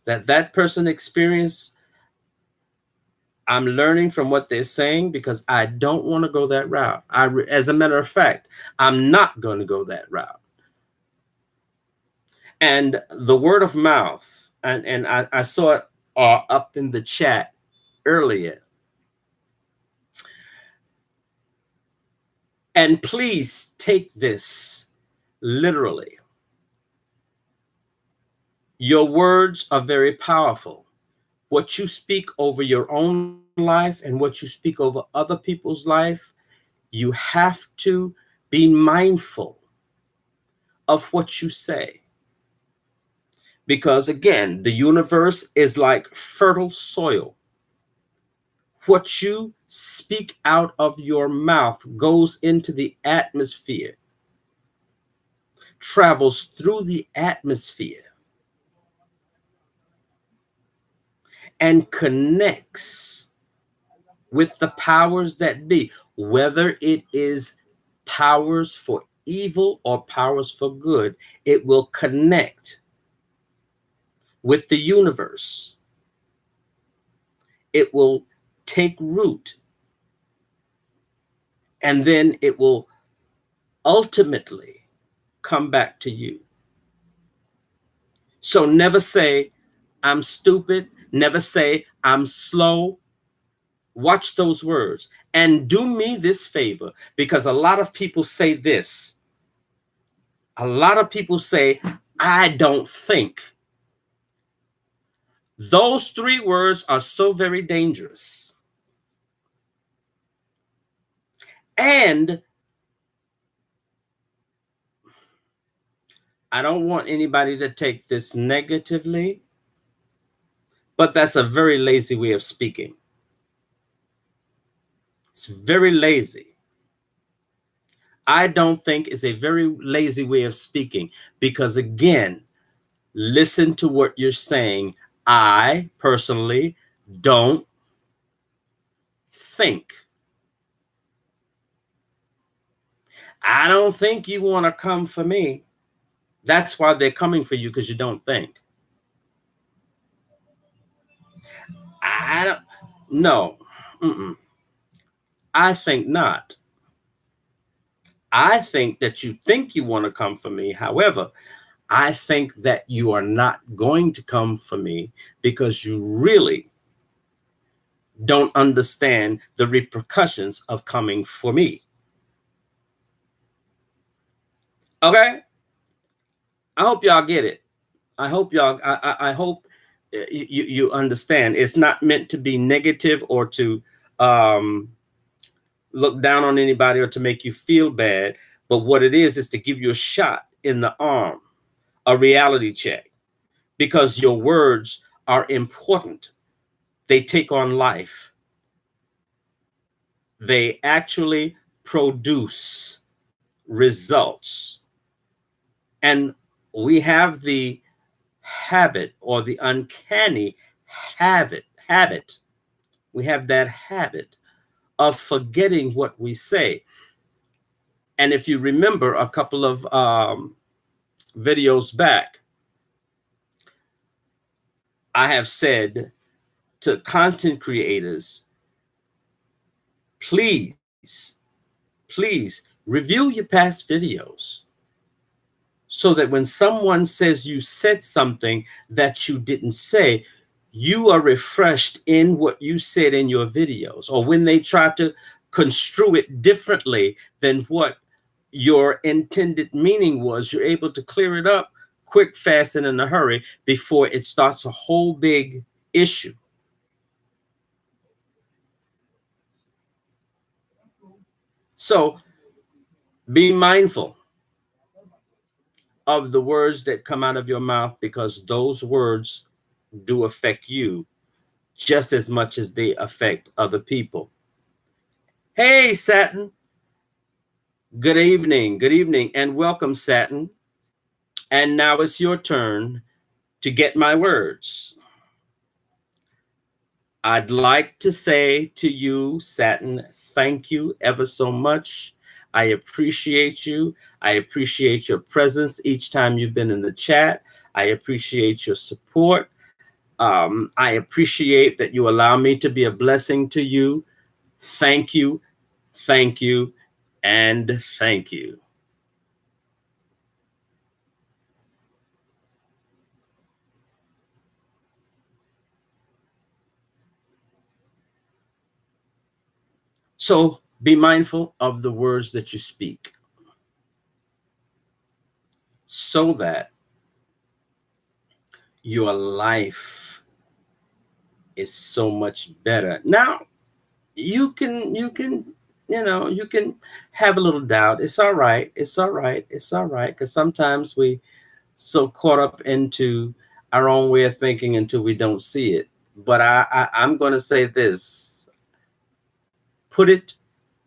that person experienced. I'm learning from what they're saying because I don't want to go that route. As a matter of fact, I'm not going to go that route. And the word of mouth, and I saw it up in the chat earlier. And please take this literally. Your words are very powerful. What you speak over your own life and what you speak over other people's life, you have to be mindful of what you say. Because again, the universe is like fertile soil. What you speak out of your mouth goes into the atmosphere, travels through the atmosphere, and connects with the powers that be, whether it is powers for evil or powers for good. It will connect with the universe. It will take root, and then it will ultimately come back to you. So never say, I'm stupid. Never say, I'm slow. Watch those words. And do me this favor, because a lot of people say this. A lot of people say, I don't think. Those three words are so very dangerous. And I don't want anybody to take this negatively, but that's a very lazy way of speaking. It's very lazy. I don't think it's a very lazy way of speaking because, again, listen to what you're saying. I personally don't think. I don't think you want to come for me. That's why they're coming for you, because you don't think. I don't, no. Mm-mm. I think not. I think that you think you want to come for me. However, I think that you are not going to come for me because you really don't understand the repercussions of coming for me. Okay? I hope y'all get it. I hope y'all, I hope you understand. It's not meant to be negative or to um, look down on anybody or to make you feel bad. But what it is to give you a shot in the arm, a reality check, because your words are important. They take on life. They actually produce results. And we have the habit, or the uncanny habit. We have that habit of forgetting what we say. And if you remember a couple of videos back, I have said to content creators, please, please review your past videos so that when someone says you said something that you didn't say, you are refreshed in what you said in your videos. Or when they try to construe it differently than what your intended meaning was, you're able to clear it up quick, fast, and in a hurry before it starts a whole big issue. So be mindful of the words that come out of your mouth, because those words do affect you just as much as they affect other people. Hey, Satin. Good evening, and welcome, Satin. And now it's your turn to get my words. I'd like to say to you, Satin, thank you ever so much. I appreciate you. I appreciate your presence each time you've been in the chat. I appreciate your support. I appreciate that you allow me to be a blessing to you. Thank you, thank you, and thank you. So be mindful of the words that you speak so that your life is so much better. Now, you can have a little doubt. It's all right. It's all right. It's all right. Because sometimes we so caught up into our own way of thinking until we don't see it. But I'm going to say this: put it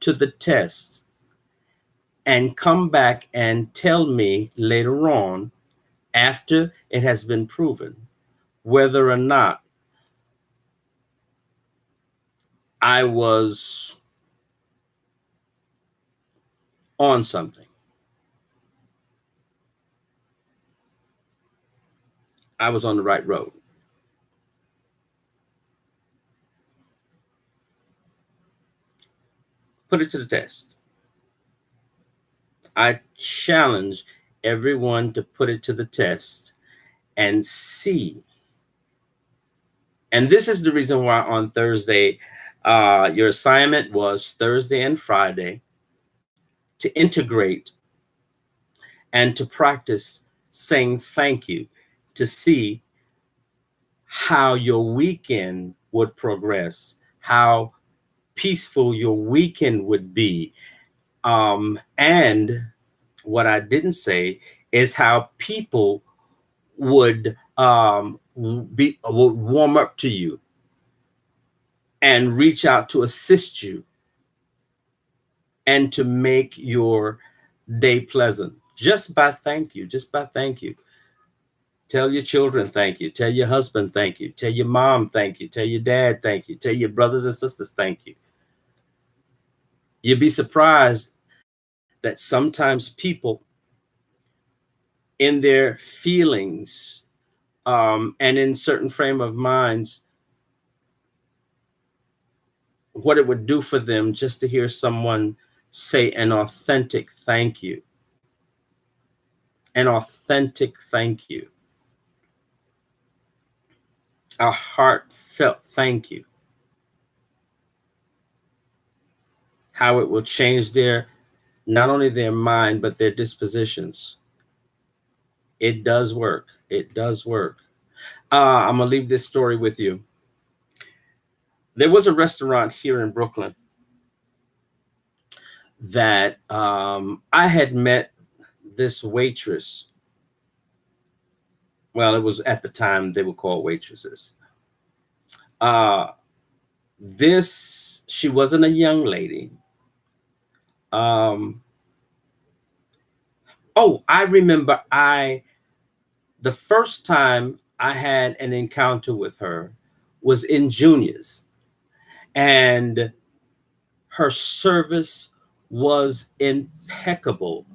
to the test and come back and tell me later on, after it has been proven, whether or not I was on something. I was on the right road. Put it to the test. I challenge everyone to put it to the test and see. And this is the reason why on Thursday, your assignment was Thursday and Friday to integrate and to practice saying thank you to see how your weekend would progress, how peaceful your weekend would be. And what I didn't say is how people would would warm up to you and reach out to assist you and to make your day pleasant just by thank you, just by thank you. Tell your children thank you, tell your husband thank you, tell your mom thank you, tell your dad thank you, tell your brothers and sisters thank you. You'd be surprised that sometimes people in their feelings and in certain frame of minds, what it would do for them just to hear someone say an authentic thank you, an authentic thank you, a heartfelt thank you, how it will change their, not only their mind, but their dispositions. It does work. It does work. I'm going to leave this story with you. There was a restaurant here in Brooklyn that I had met this waitress. Well, it was at the time they were called waitresses. She wasn't a young lady. I remember the first time I had an encounter with her was in juniors, and her service was impeccable.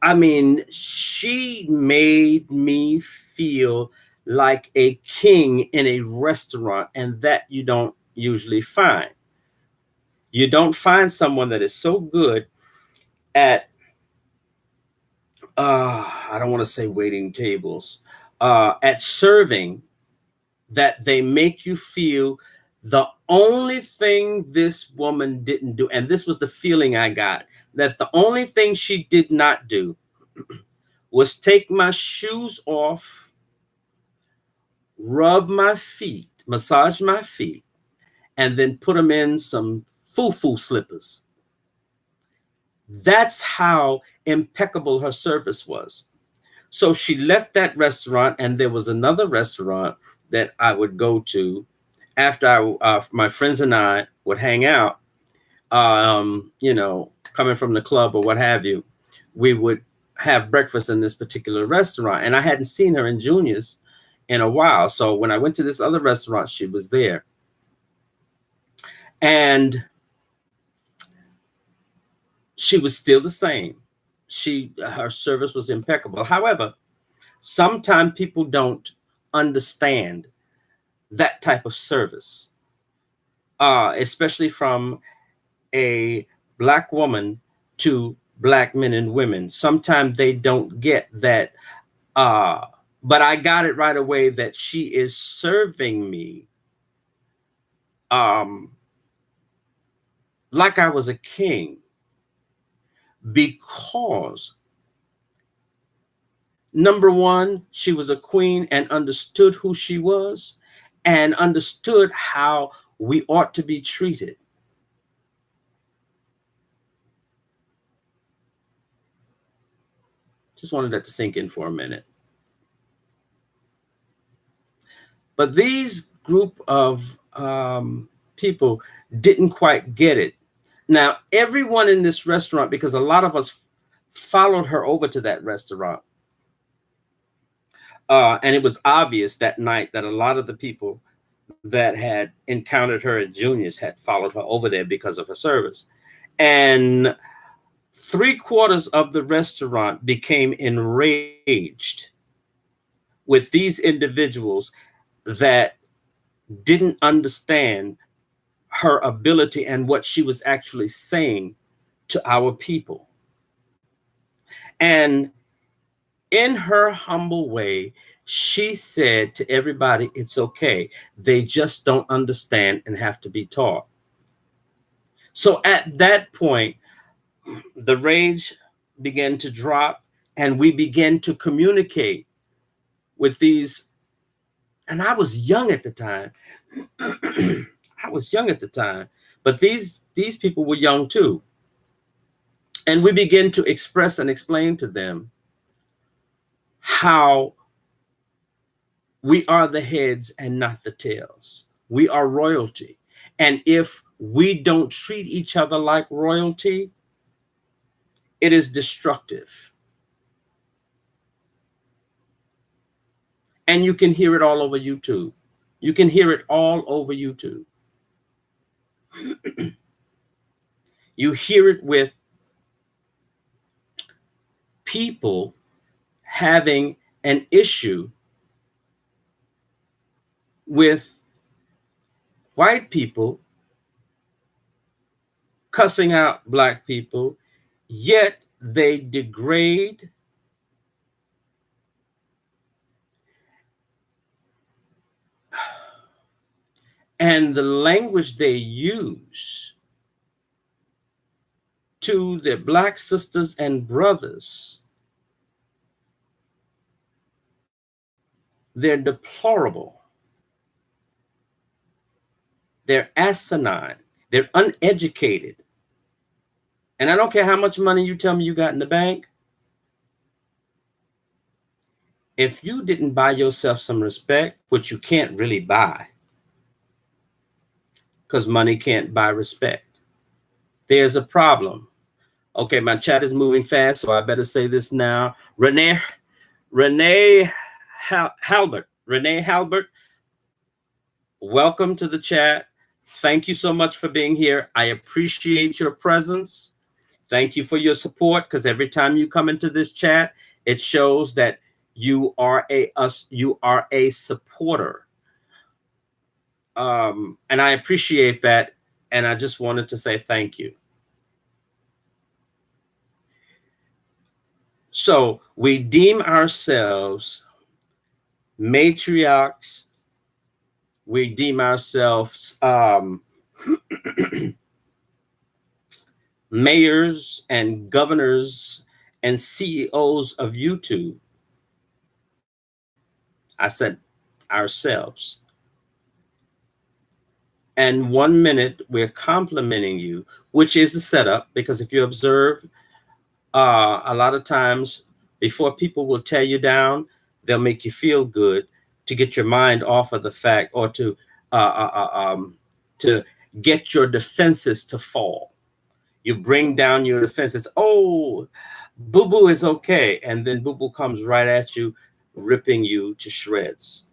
I mean, she made me feel like a king in a restaurant, and that you don't usually find. You don't find someone that is so good at, I don't want to say waiting tables, at serving, that they make you feel the only thing this woman didn't do, and this was the feeling I got, that the only thing she did not do was take my shoes off, rub my feet, massage my feet, and then put them in some foo-foo slippers. That's how impeccable her service was. So she left that restaurant, and there was another restaurant that I would go to after my friends and I would hang out, coming from the club or what have you. We would have breakfast in this particular restaurant, and I hadn't seen her in juniors in a while. So when I went to this other restaurant, she was there. And she was still the same. Her service was impeccable. However, sometimes people don't understand that type of service, especially from a Black woman to Black men and women. Sometimes they don't get that. But I got it right away that she is serving me like I was a king, because number one, she was a queen and understood who she was and understood how we ought to be treated. Just wanted that to sink in for a minute. But these group of people didn't quite get it. Now, everyone in this restaurant, because a lot of us followed her over to that restaurant, and it was obvious that night that a lot of the people that had encountered her at juniors had followed her over there because of her service. And 3/4 of the restaurant became enraged with these individuals that didn't understand her ability and what she was actually saying to our people. And in her humble way, she said to everybody, it's okay. They just don't understand and have to be taught. So at that point, the rage began to drop, And we began to communicate with these, and I was young at the time. I was young at the time, but these people were young too. And we began to express and explain to them how we are the heads and not the tails. We are royalty. And if we don't treat each other like royalty, it is destructive. And you can hear it all over YouTube. You can hear it all over YouTube. You hear it with people having an issue with white people cussing out Black people, yet they degrade and the language they use to their Black sisters and brothers, they're deplorable. They're asinine. They're uneducated. And I don't care how much money you tell me you got in the bank. If you didn't buy yourself some respect, which you can't really buy, because money can't buy respect, there's a problem. Okay, my chat is moving fast, so I better say this now. Renee Halbert, welcome to the chat. Thank you so much for being here. I appreciate your presence. Thank you for your support, because every time you come into this chat, it shows that you are a supporter. And I appreciate that. And I just wanted to say thank you. So we deem ourselves matriarchs. We deem ourselves mayors and governors and CEOs of YouTube. I said ourselves. And 1 minute we're complimenting you, which is the setup, because if you observe, a lot of times before people will tear you down, they'll make you feel good to get your mind off of the fact, or to get your defenses to fall. You bring down your defenses. Oh, boo-boo is okay. And then boo-boo comes right at you, ripping you to shreds.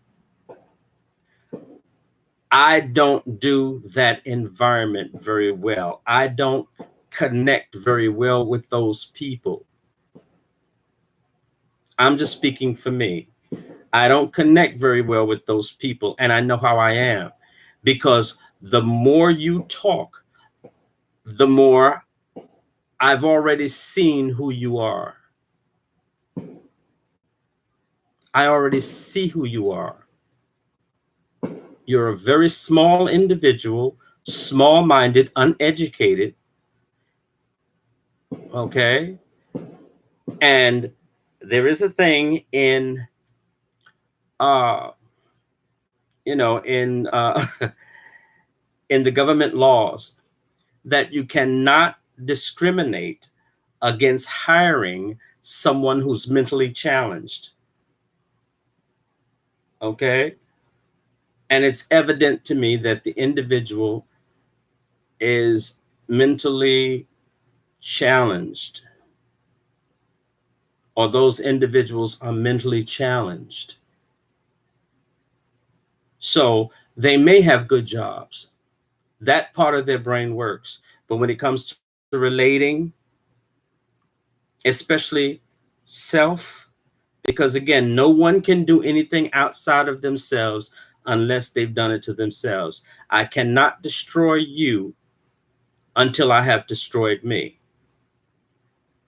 I don't do that environment very well. I don't connect very well with those people. I'm just speaking for me. I don't connect very well with those people, and I know how I am, because the more you talk, the more I've already seen who you are. I already see who you are. You're a very small individual, small-minded, uneducated, okay? And there is a thing in, in in the government laws, that you cannot discriminate against hiring someone who's mentally challenged. Okay? And it's evident to me that the individual is mentally challenged, or those individuals are mentally challenged. So they may have good jobs. That part of their brain works. But when it comes to relating, especially self, because again, no one can do anything outside of themselves unless they've done it to themselves. I cannot destroy you until I have destroyed me.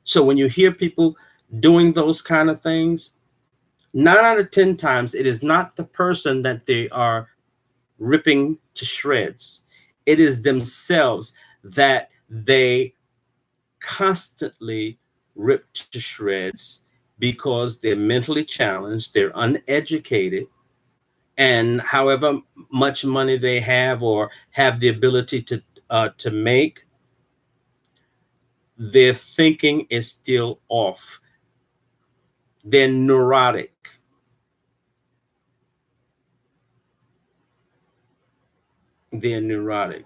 So when you hear people doing those kind of things, 9 out of 10 times, it is not the person that they are ripping to shreds. It is themselves that they constantly rip to shreds because they're mentally challenged, they're uneducated, and however much money they have or have the ability to make, their thinking is still off. They're neurotic. They're neurotic.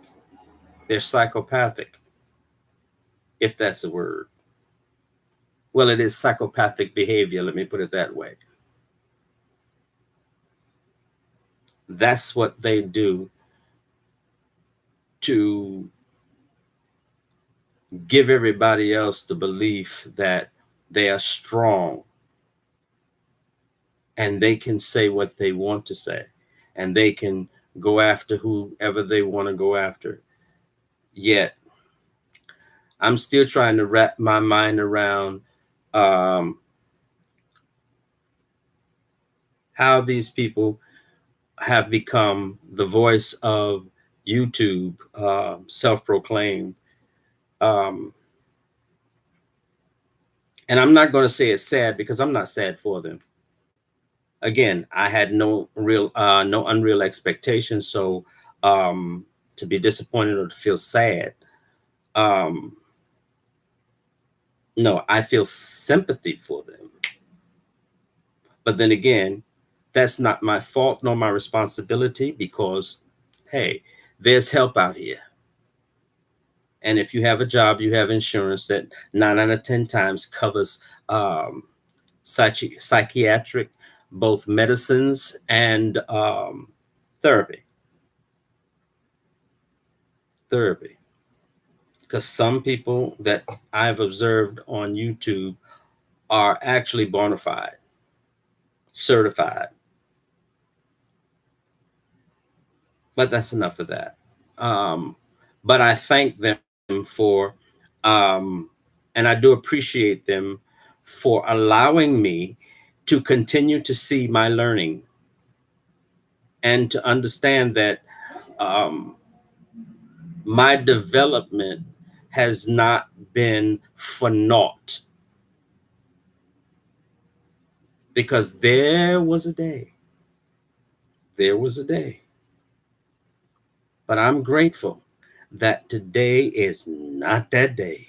They're psychopathic, if that's a word. Well, it is psychopathic behavior. Let me put it that way. That's what they do to give everybody else the belief that they are strong and they can say what they want to say and they can go after whoever they want to go after. Yet, I'm still trying to wrap my mind around um, how these people have become the voice of YouTube, self-proclaimed. Um, and I'm not going to say it's sad because I'm not sad for them. Again, I had no unreal expectations. So to be disappointed or to feel sad, um, no, I feel sympathy for them. But then again, that's not my fault nor my responsibility because, hey, there's help out here. And if you have a job, you have insurance that 9 out of 10 times covers psychiatric, both medicines and therapy. Therapy. Because some people that I've observed on YouTube are actually bona fide, certified. But that's enough of that. Um, but I thank them for, um, and I do appreciate them for allowing me to continue to see my learning and to understand that um, my development has not been for naught. Because there was a day, but I'm grateful that today is not that day.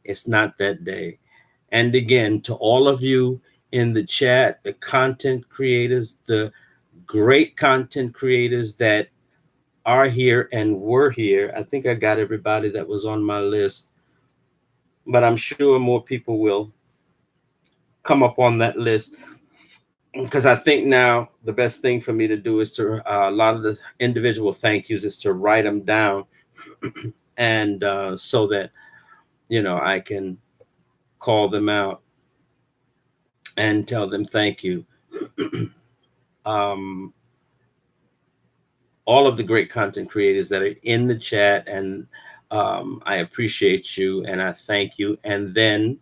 It's not that day. And again, to all of you in the chat, the content creators, the great content creators that are here and were here, I think I got everybody that was on my list, but I'm sure more people will come up on that list because I think now the best thing for me to do is to a lot of the individual thank yous is to write them down and so that I can call them out and tell them thank you. um, all of the great content creators that are in the chat, and I appreciate you and I thank you. And then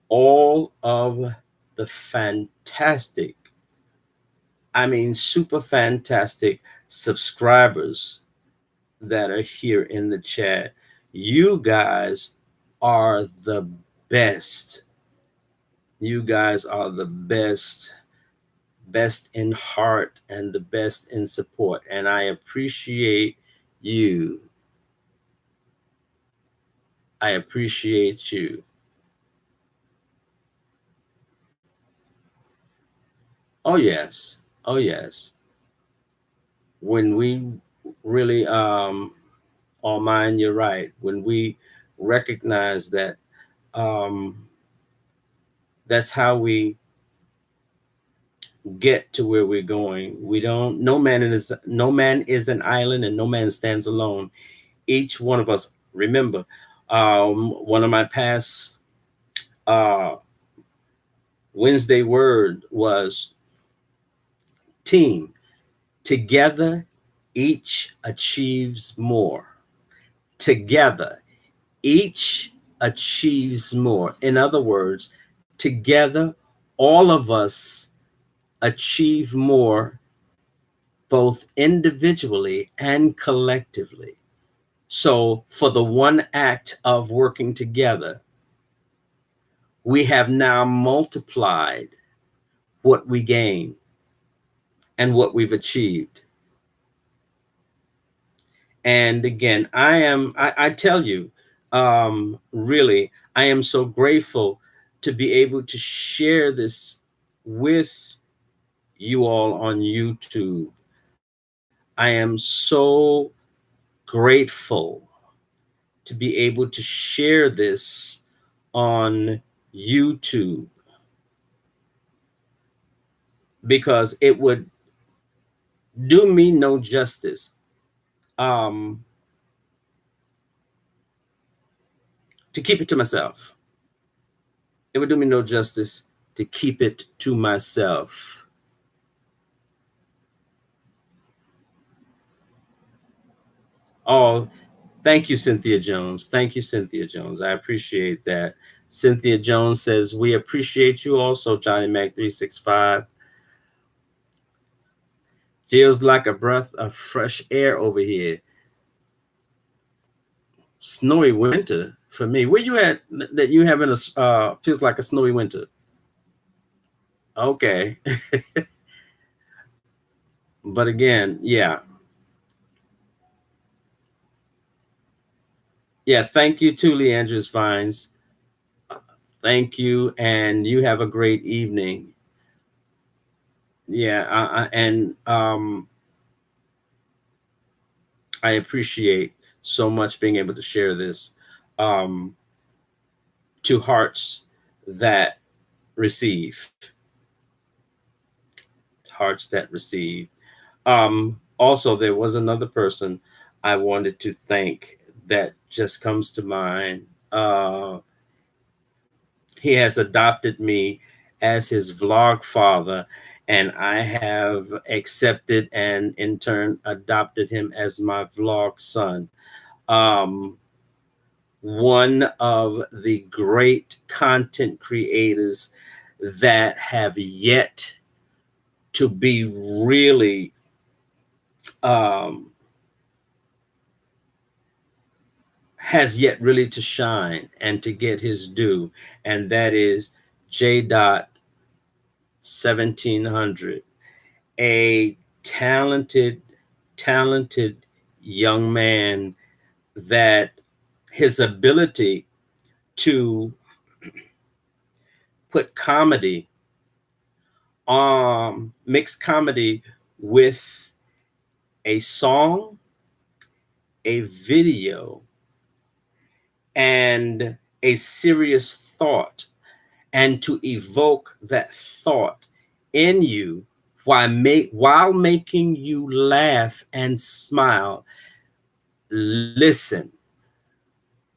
all of the fantastic, I mean, super fantastic subscribers that are here in the chat. You guys are the best. You guys are the best in heart and the best in support. And I appreciate you. I appreciate you. Oh, yes. Oh, yes. When we really, all mine, you're right. When we recognize that um, that's how we get to where we're going. We don't, no man is an island and no man stands alone. Each one of us, remember, one of my past uh, Wednesday word was team. Together, each achieves more. Together, each achieves more. In other words, together, all of us achieve more, both individually and collectively. So, for the one act of working together, we have now multiplied what we gain and what we've achieved. And again, I tell you, really, I am so grateful to be able to share this with you all on YouTube. I am so grateful to be able to share this on YouTube because it would do me no justice um, to keep it to myself. It would do me no justice to keep it to myself. Oh, thank you, Cynthia Jones. Thank you, Cynthia Jones. I appreciate that. Cynthia Jones says, we appreciate you also, Johnny Mac 365. Feels like a breath of fresh air over here. Snowy winter for me. Where you at that you having a feels like a snowy winter? Okay. But again, yeah. Yeah, thank you to Leandris Vines. Thank you, and you have a great evening. Yeah, and I appreciate so much being able to share this um, to hearts that receive, hearts that receive. Also, there was another person I wanted to thank that just comes to mind. He has adopted me as his vlog father, and I have accepted and in turn adopted him as my vlog son. Um, One of the great content creators that have yet to be really has yet really to shine and to get his due, and that is J. 1700, a talented young man that his ability to put comedy, mix comedy with a song, a video, and a serious thought, and to evoke that thought in you while making you laugh and smile. Listen,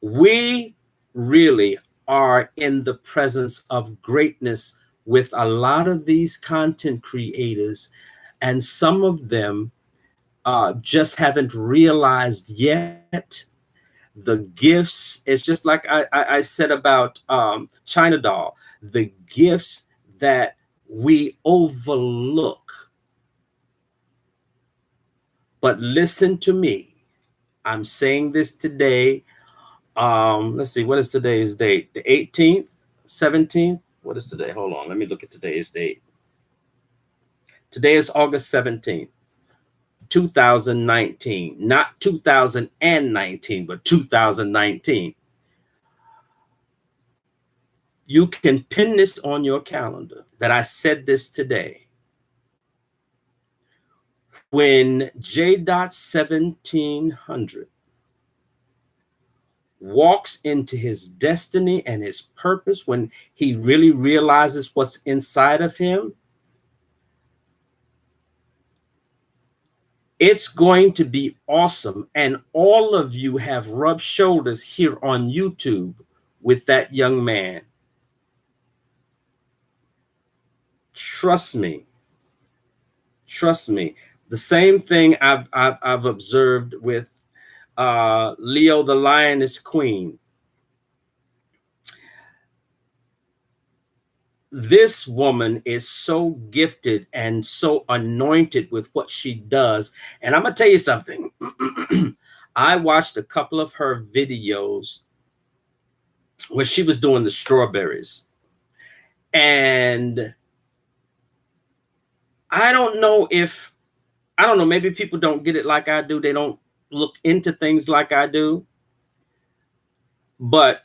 we really are in the presence of greatness with a lot of these content creators, and some of them just haven't realized yet the gifts. It's just like I said about China Doll, the gifts that we overlook. But listen to me. I'm saying this today. Let's see, what is today's date? The 18th, 17th? What is today? Hold on, let me look at today's date. Today is August 17th, 2019. Not 2019, but 2019. You can pin this on your calendar that I said this today. When J. 1700 walks into his destiny and his purpose, when he really realizes what's inside of him, it's going to be awesome. And all of you have rubbed shoulders here on YouTube with that young man. Trust me. Trust me. The same thing I've observed with Leo the Lioness Queen. This woman is so gifted and so anointed with what she does. And I'm going to tell you something. I watched a couple of her videos where she was doing the strawberries. And I don't know, maybe people don't get it like I do. They don't look into things like I do. But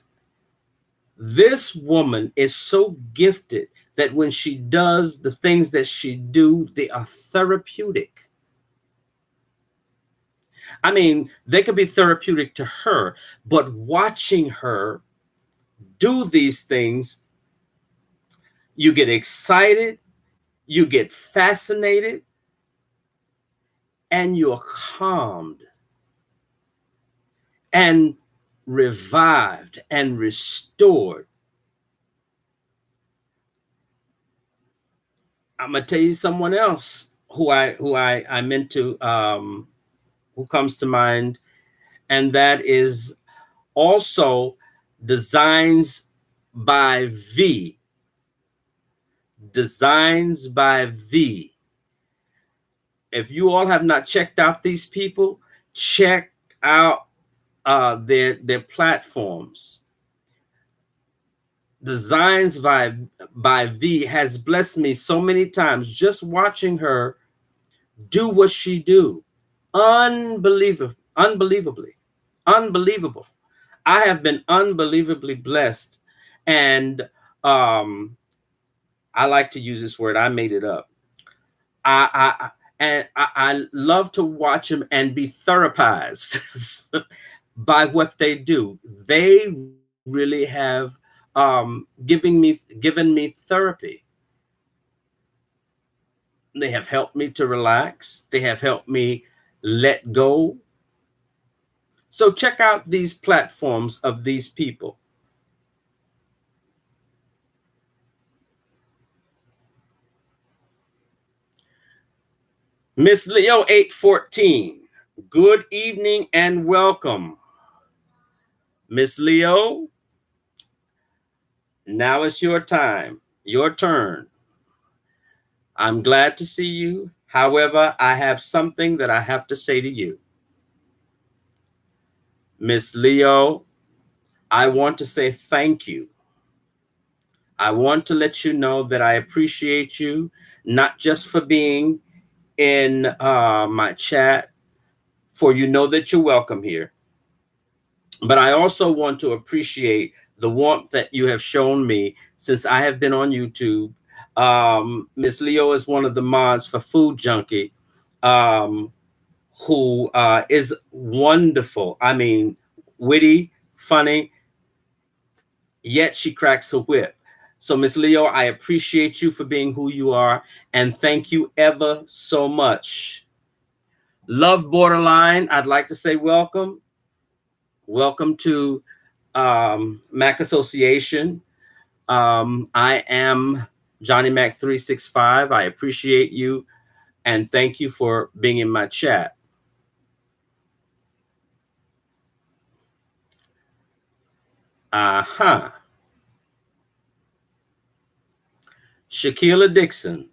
this woman is so gifted that when she does the things that she do, they are therapeutic. I mean, they could be therapeutic to her, but watching her do these things, you get excited, you get fascinated, and you're calmed and revived and restored. I'm gonna tell you someone else I'm into, who comes to mind, and that is also Designs by V. Designs by V. If you all have not checked out these people, check out their platforms. Designs by V has blessed me so many times just watching her do what she do. Unbelievable. I have been unbelievably blessed, and um, I like to use this word. I made it up. I love to watch them and be therapized by what they do. They really have given me therapy. They have helped me to relax. They have helped me let go. So check out these platforms of these people. Miss Leo 814, good evening and welcome. Miss Leo, now it's your time, your turn. I'm glad to see you. However, I have something that I have to say to you. Miss Leo, I want to say thank you. I want to let you know that I appreciate you, not just for being in my chat, for you know that you're welcome here, but I also want to appreciate the warmth that you have shown me since I have been on YouTube. Miss Leo is one of the mods for Food Junkie, um, who is wonderful. I mean, witty, funny, yet she cracks a whip. So, Miss Leo, I appreciate you for being who you are, and thank you ever so much. Love Borderline, I'd like to say welcome. Welcome to Mac Association. I am Johnny Mac 365. I appreciate you and thank you for being in my chat. Uh-huh. Shaquilla Dixon.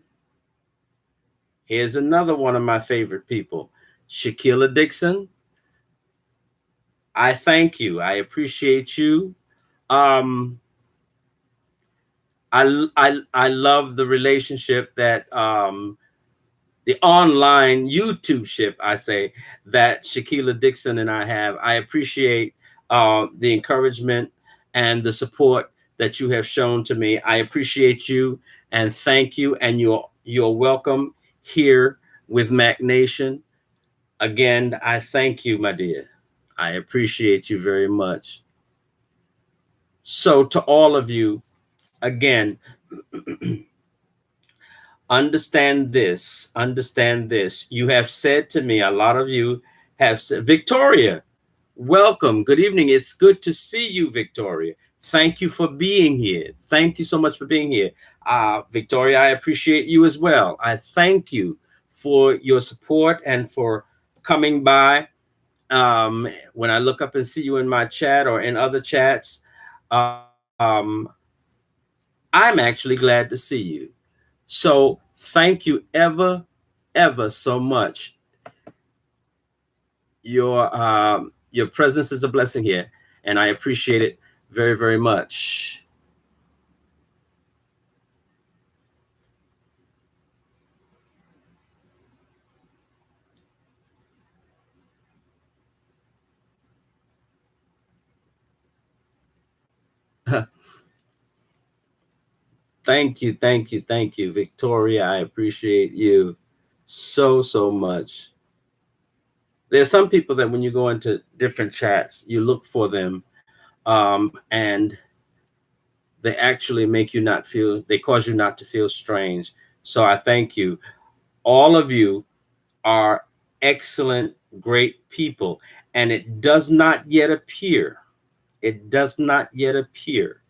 Here's another one of my favorite people. Shaquilla Dixon, I thank you. I appreciate you. Um, I love the relationship that the online YouTube ship, I say, that Shaquilla Dixon and I have. I appreciate the encouragement and the support that you have shown to me. I appreciate you and thank you. And you're welcome here with Mac Nation. Again, I thank you, my dear. I appreciate you very much. So to all of you, again, understand this. You have said to me, a lot of you have said, Victoria, welcome, good evening. It's good to see you, Victoria. Thank you for being here. Thank you so much for being here. Victoria, I appreciate you as well. I thank you for your support and for coming by. When I look up and see you in my chat or in other chats, um, I'm actually glad to see you. So thank you ever so much. Your presence is a blessing here, and I appreciate it very much. Thank you, thank you, thank you, Victoria. I appreciate you so much. There's some people that when you go into different chats, you look for them, and they actually make you not feel, they cause you not to feel strange. So I thank you. All of you are excellent, great people. And it does not yet appear, it does not yet appear,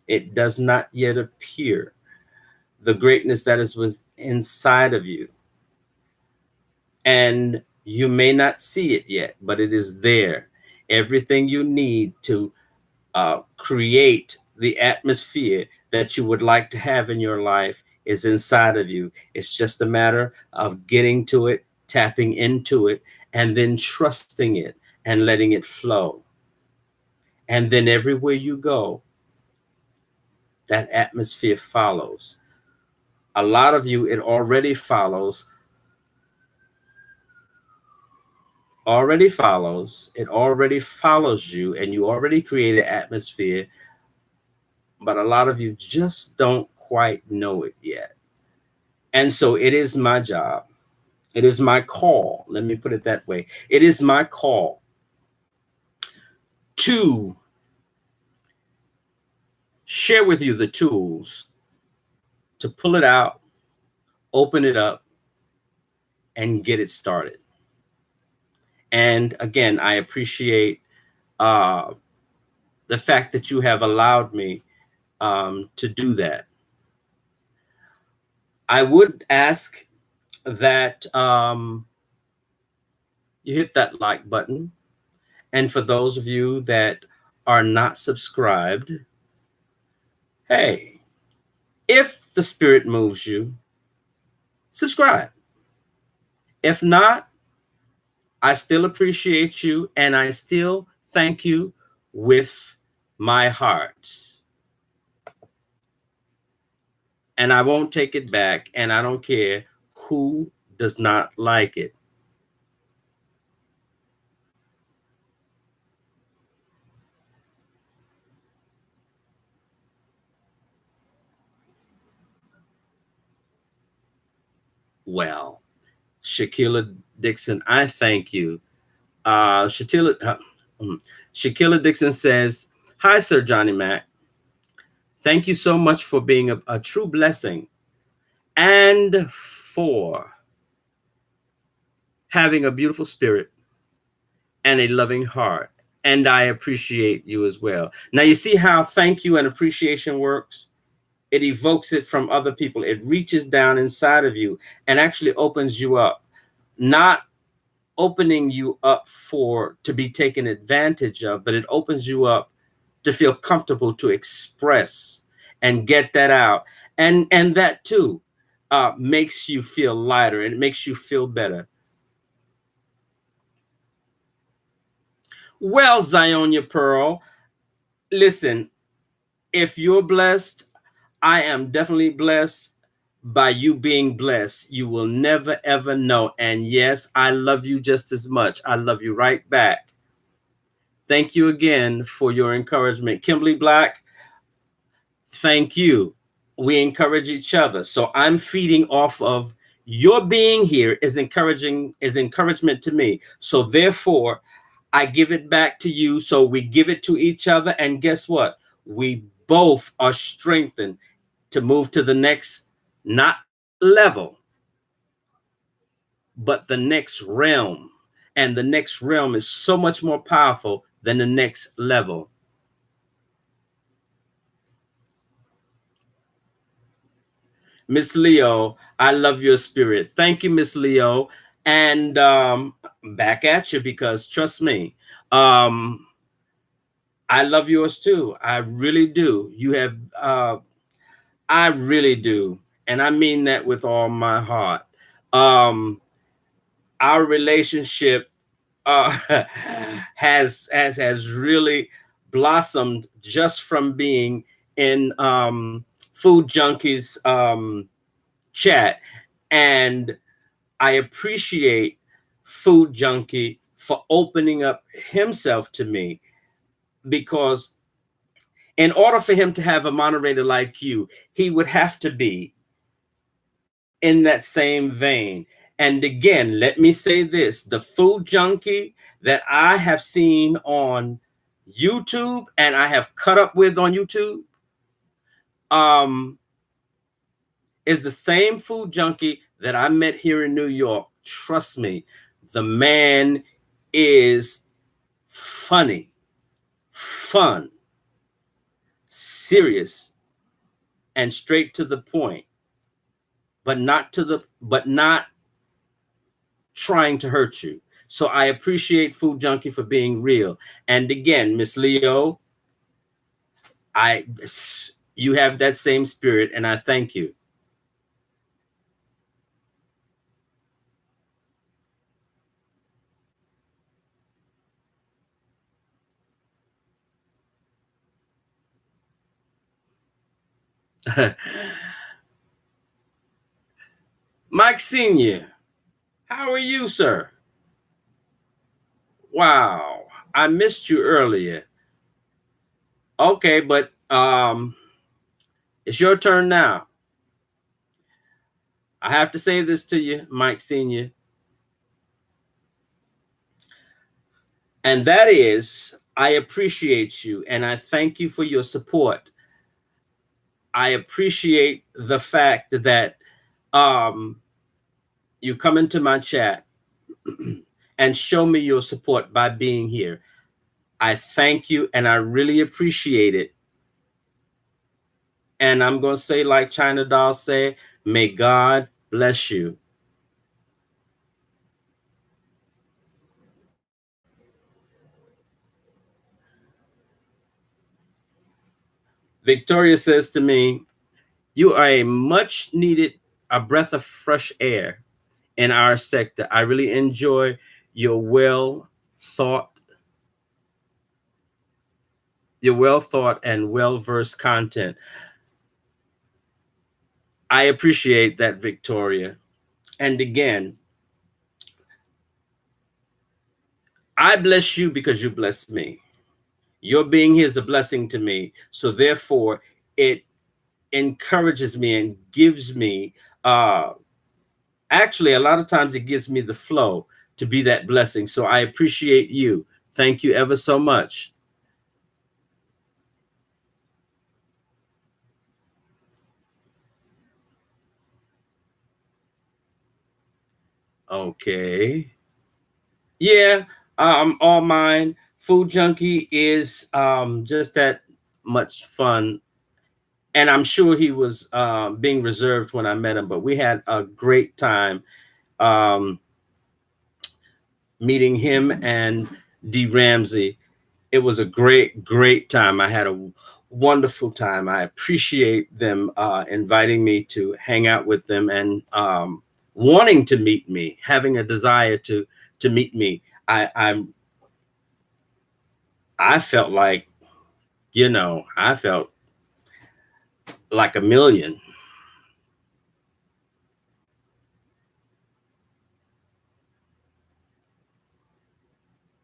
it does not yet appear the greatness that is with inside of you. And you may not see it yet, but it is there. Everything you need to create the atmosphere that you would like to have in your life is inside of you. It's just a matter of getting to it, tapping into it, and then trusting it and letting it flow. And then everywhere you go, that atmosphere follows. A lot of you, it it already follows you, and you already create an atmosphere, but a lot of you just don't quite know it yet. And so it is my job. It is my call. Let me put it that way. It is my call to share with you the tools to pull it out, open it up, and get it started. And again, I appreciate uh, the fact that you have allowed me to do that. I would ask that you hit that like button. And for those of you that are not subscribed, hey, if the spirit moves you, subscribe. If not, I still appreciate you and I still thank you with my heart. And I won't take it back, and I don't care who does not like it. Well, Shakila Dixon, I thank you. Shakila Dixon says, "Hi, Sir Johnny Mac. Thank you so much for being a true blessing and for having a beautiful spirit and a loving heart. And I appreciate you as well." Now, you see how thank you and appreciation works? It evokes it from other people. It reaches down inside of you and actually opens you up, not opening you up for to be taken advantage of, but it opens you up to feel comfortable to express and get that out. And that too makes you feel lighter and it makes you feel better. Well, Zionia Pearl, listen, if you're blessed, I am definitely blessed by you being blessed. You will never, ever know. And yes, I love you just as much. I love you right back. Thank you again for your encouragement. Kimberly Black, thank you. We encourage each other. So I'm feeding off of your being here is encouragement to me. So therefore, I give it back to you. So we give it to each other. And guess what? We both are strengthened to move to the next, not level, but the next realm. And the next realm is so much more powerful than the next level. Miss Leo, I love your spirit. Thank you, Miss Leo. And back at you because trust me, I love yours too. I really do. You have, I really do. And I mean that with all my heart. Um, our relationship has really blossomed just from being in Food Junkies chat, and I appreciate Food Junkie for opening up himself to me because In order for him to have a moderator like you, he would have to be in that same vein. And again, let me say this, the food junkie that I have seen on YouTube and I have cut up with on YouTube is the same food junkie that I met here in New York. Trust me, the man is funny, fun, serious, and straight to the point, but not trying to hurt you. So I appreciate Food Junkie for being real. And again, Miss Leo, I you have that same spirit, and I thank you. Mike Senior, how are you, sir? Wow, I missed you earlier. Okay, but it's your turn now. I have to say this to you, Mike Senior, and that is I appreciate you and I thank you for your support. I appreciate the fact that um, you come into my chat and show me your support by being here. I thank you and I really appreciate it. And I'm going to say, like China Doll say, may God bless you. Victoria says to me, you are a much needed, a breath of fresh air in our sector. I really enjoy your thought, well thought and well versed content. I appreciate that, Victoria. And again, I bless you because you bless me. Your being here is a blessing to me. So therefore, it encourages me and gives me, actually, a lot of times it gives me the flow to be that blessing. So I appreciate you. Thank you ever so much. Okay. Yeah, all mine. Food Junkie is just that much fun. And I'm sure he was being reserved when I met him, but we had a great time um, meeting him and D. Ramsey. It was a great time. I had a wonderful time. I appreciate them inviting me to hang out with them and wanting to meet me, having a desire to meet me. I felt like, I felt like a million.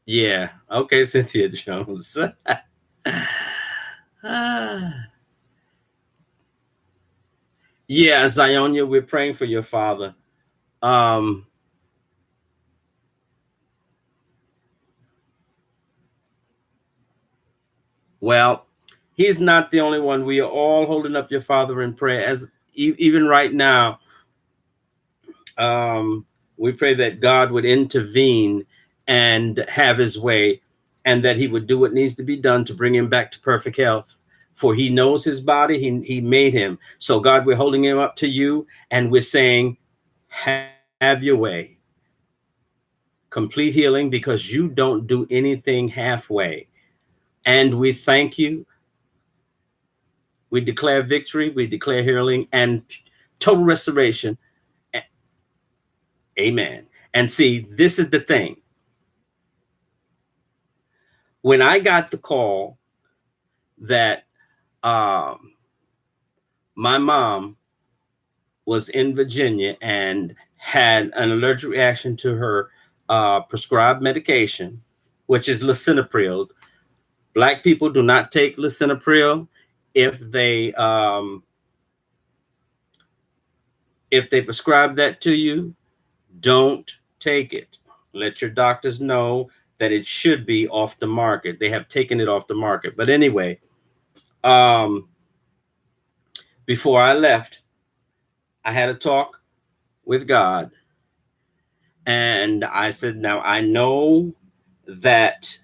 Yeah. Okay, Cynthia Jones. Yeah, Zionia, we're praying for your father. Um, well, he's not the only one. We are all holding up your father in prayer. As even right now, um, we pray that God would intervene and have his way, and that he would do what needs to be done to bring him back to perfect health. For he knows his body, he made him. So, God, we're holding him up to you, and we're saying, have your way. Complete healing, because you don't do anything halfway. And we thank you. We declare victory, we declare healing and total restoration. Amen. And see, this is the thing. When I got the call that my mom was in Virginia and had an allergic reaction to her prescribed medication, which is lisinopril, Black people do not take lisinopril if they prescribe that to you. Don't take it. Let your doctors know that it should be off the market. They have taken it off the market. But anyway, um, before I left, I had a talk with God, and I said, now I know that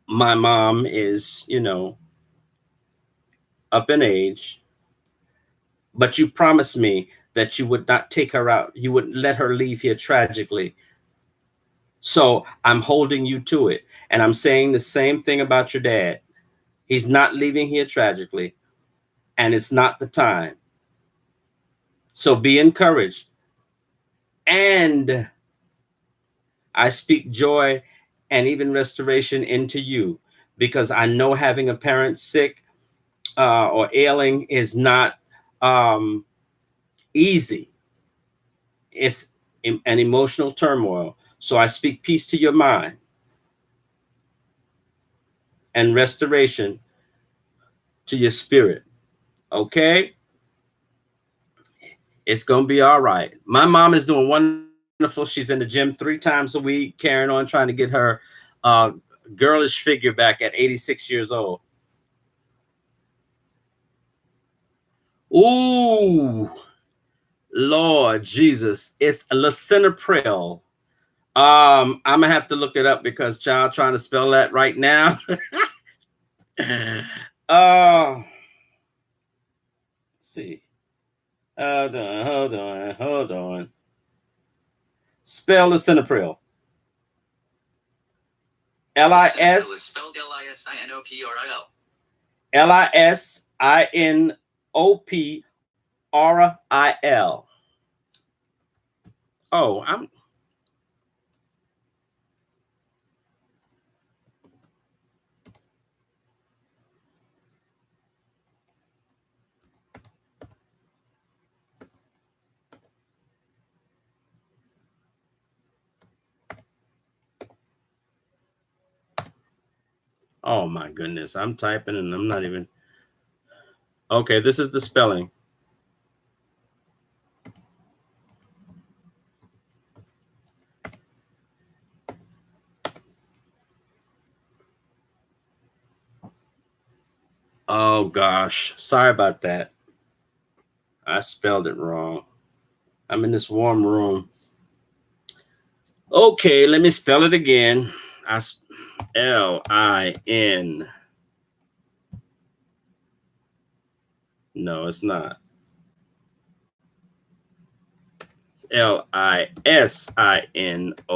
my mom is, up in age, but you promised me that you would not take her out. You wouldn't let her leave here tragically. So I'm holding you to it. And I'm saying the same thing about your dad. He's not leaving here tragically, and it's not the time. So be encouraged. And I speak joy and even restoration into you, because I know having a parent sick or ailing is not easy. It's an emotional turmoil. So I speak peace to your mind and restoration to your spirit. Okay? It's going to be all right. My mom is doing wonderful. She's in the gym 3 times a week, carrying on, trying to get her uh, girlish figure back at 86 years old. Ooh, Lord Jesus. It's lisinopril. I'm gonna have to look it up because child trying to spell that right now. Let's see. Hold on. Spell lisinopril. Lisinopril is spelled Lisinopral. Lisinopral. Oh, I'm. Oh my goodness. I'm typing and I'm not even. Okay, this is the spelling. Oh gosh. Sorry about that. I spelled it wrong. I'm in this warm room. Okay, let me spell it again. Lin. No, it's not. It's Lisinopral.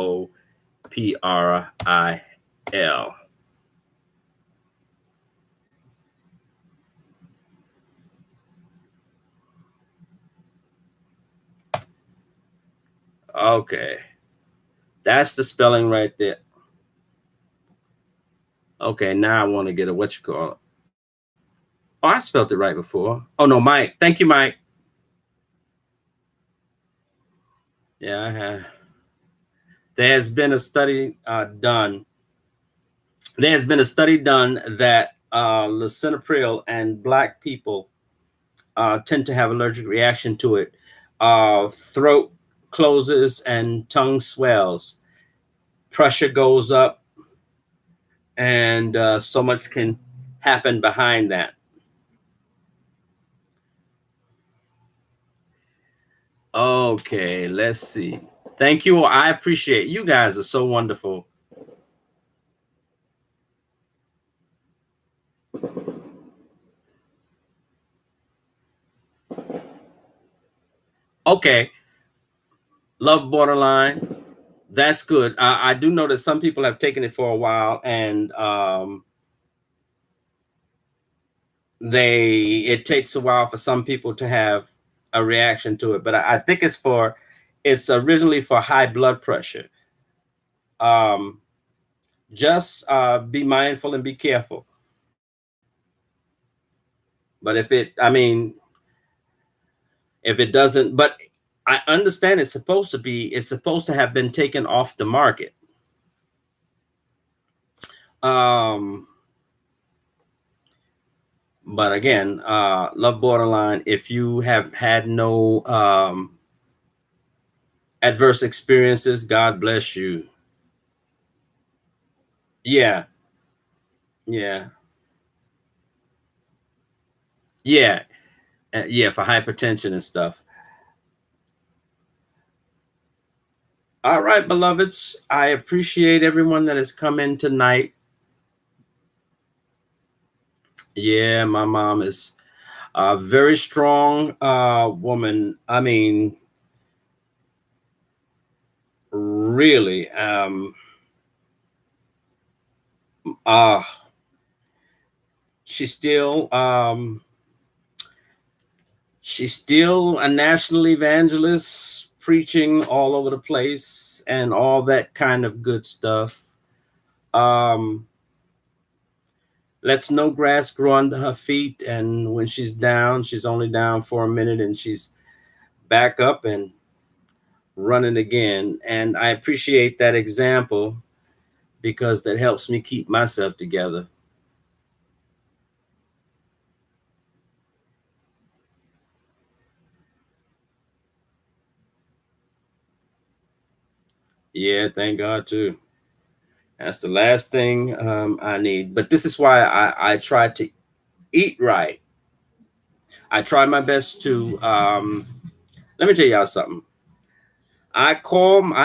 Okay. That's the spelling right there. Okay, now I want to get a what you call it. Oh, I spelled it right before. Oh no, Mike. Thank you, Mike. Yeah, I have. There has been a study done. There has been a study done that lisinopril and Black people tend to have allergic reaction to it. Throat closes and tongue swells. Pressure goes up, and so much can happen behind that. Okay, let's see. Thank you. I appreciate you guys are so wonderful. Okay, love borderline. That's good. I do know that some people have taken it for a while, and it takes a while for some people to have a reaction to it. But I think it's originally for high blood pressure. Um, just be mindful and be careful. But if it doesn't, but I understand it's supposed to have been taken off the market. Um, but again, love borderline. If you have had no adverse experiences, God bless you. Yeah, yeah, yeah, yeah. For hypertension and stuff. All right, beloveds. I appreciate everyone that has come in tonight. Yeah, my mom is a very strong woman. I mean, really. Uh, she's still she's still a national evangelist, preaching all over the place and all that kind of good stuff. Um, lets no grass grow under her feet, and when she's down, she's only down for a minute, and she's back up and running again. And I appreciate that example because that helps me keep myself together. Yeah, thank God too. That's the last thing I need. But this is why I try to eat right. I try my best to. Let me tell y'all something. I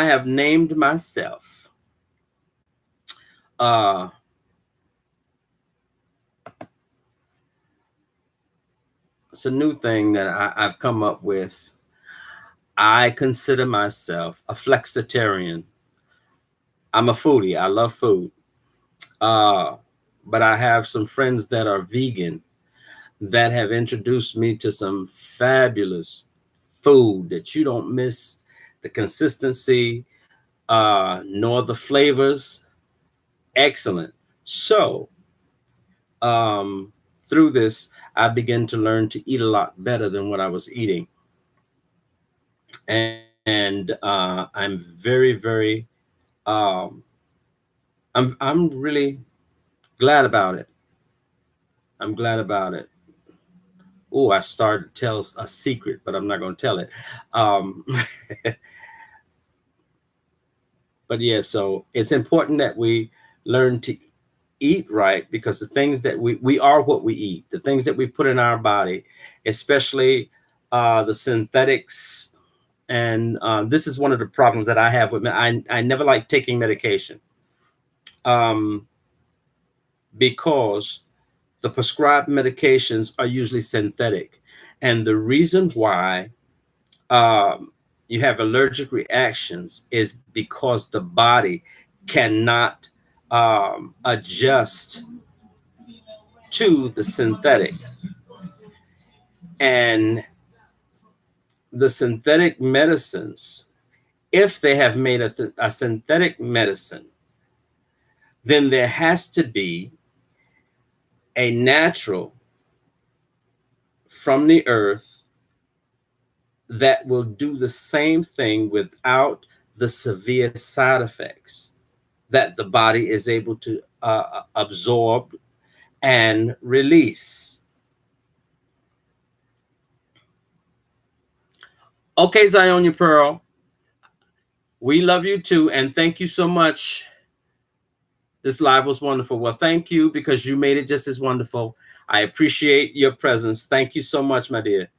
have named myself. Uh, it's a new thing that I've come up with. I consider myself a flexitarian. I'm a foodie. I love food. Uh, but I have some friends that are vegan that have introduced me to some fabulous food that you don't miss the consistency, nor the flavors. Excellent. So, um, through this, I began to learn to eat a lot better than what I was eating. And I'm very, very, um, I'm really glad about it. I'm glad about it. Oh, I started to tell a secret, but I'm not going to tell it. Um, but yeah, so it's important that we learn to eat right because the things that we are what we eat, the things that we put in our body, especially the synthetics. And this is one of the problems that I have with me. I never like taking medication um, because the prescribed medications are usually synthetic. And the reason why um, you have allergic reactions is because the body cannot adjust to the synthetic. And the synthetic medicines, if they have made a synthetic medicine, then there has to be a natural from the earth that will do the same thing without the severe side effects that the body is able to absorb and release. Okay, Zionia Pearl, we love you too, and thank you so much. This live was wonderful. Well, thank you because you made it just as wonderful. I appreciate your presence. Thank you so much, my dear.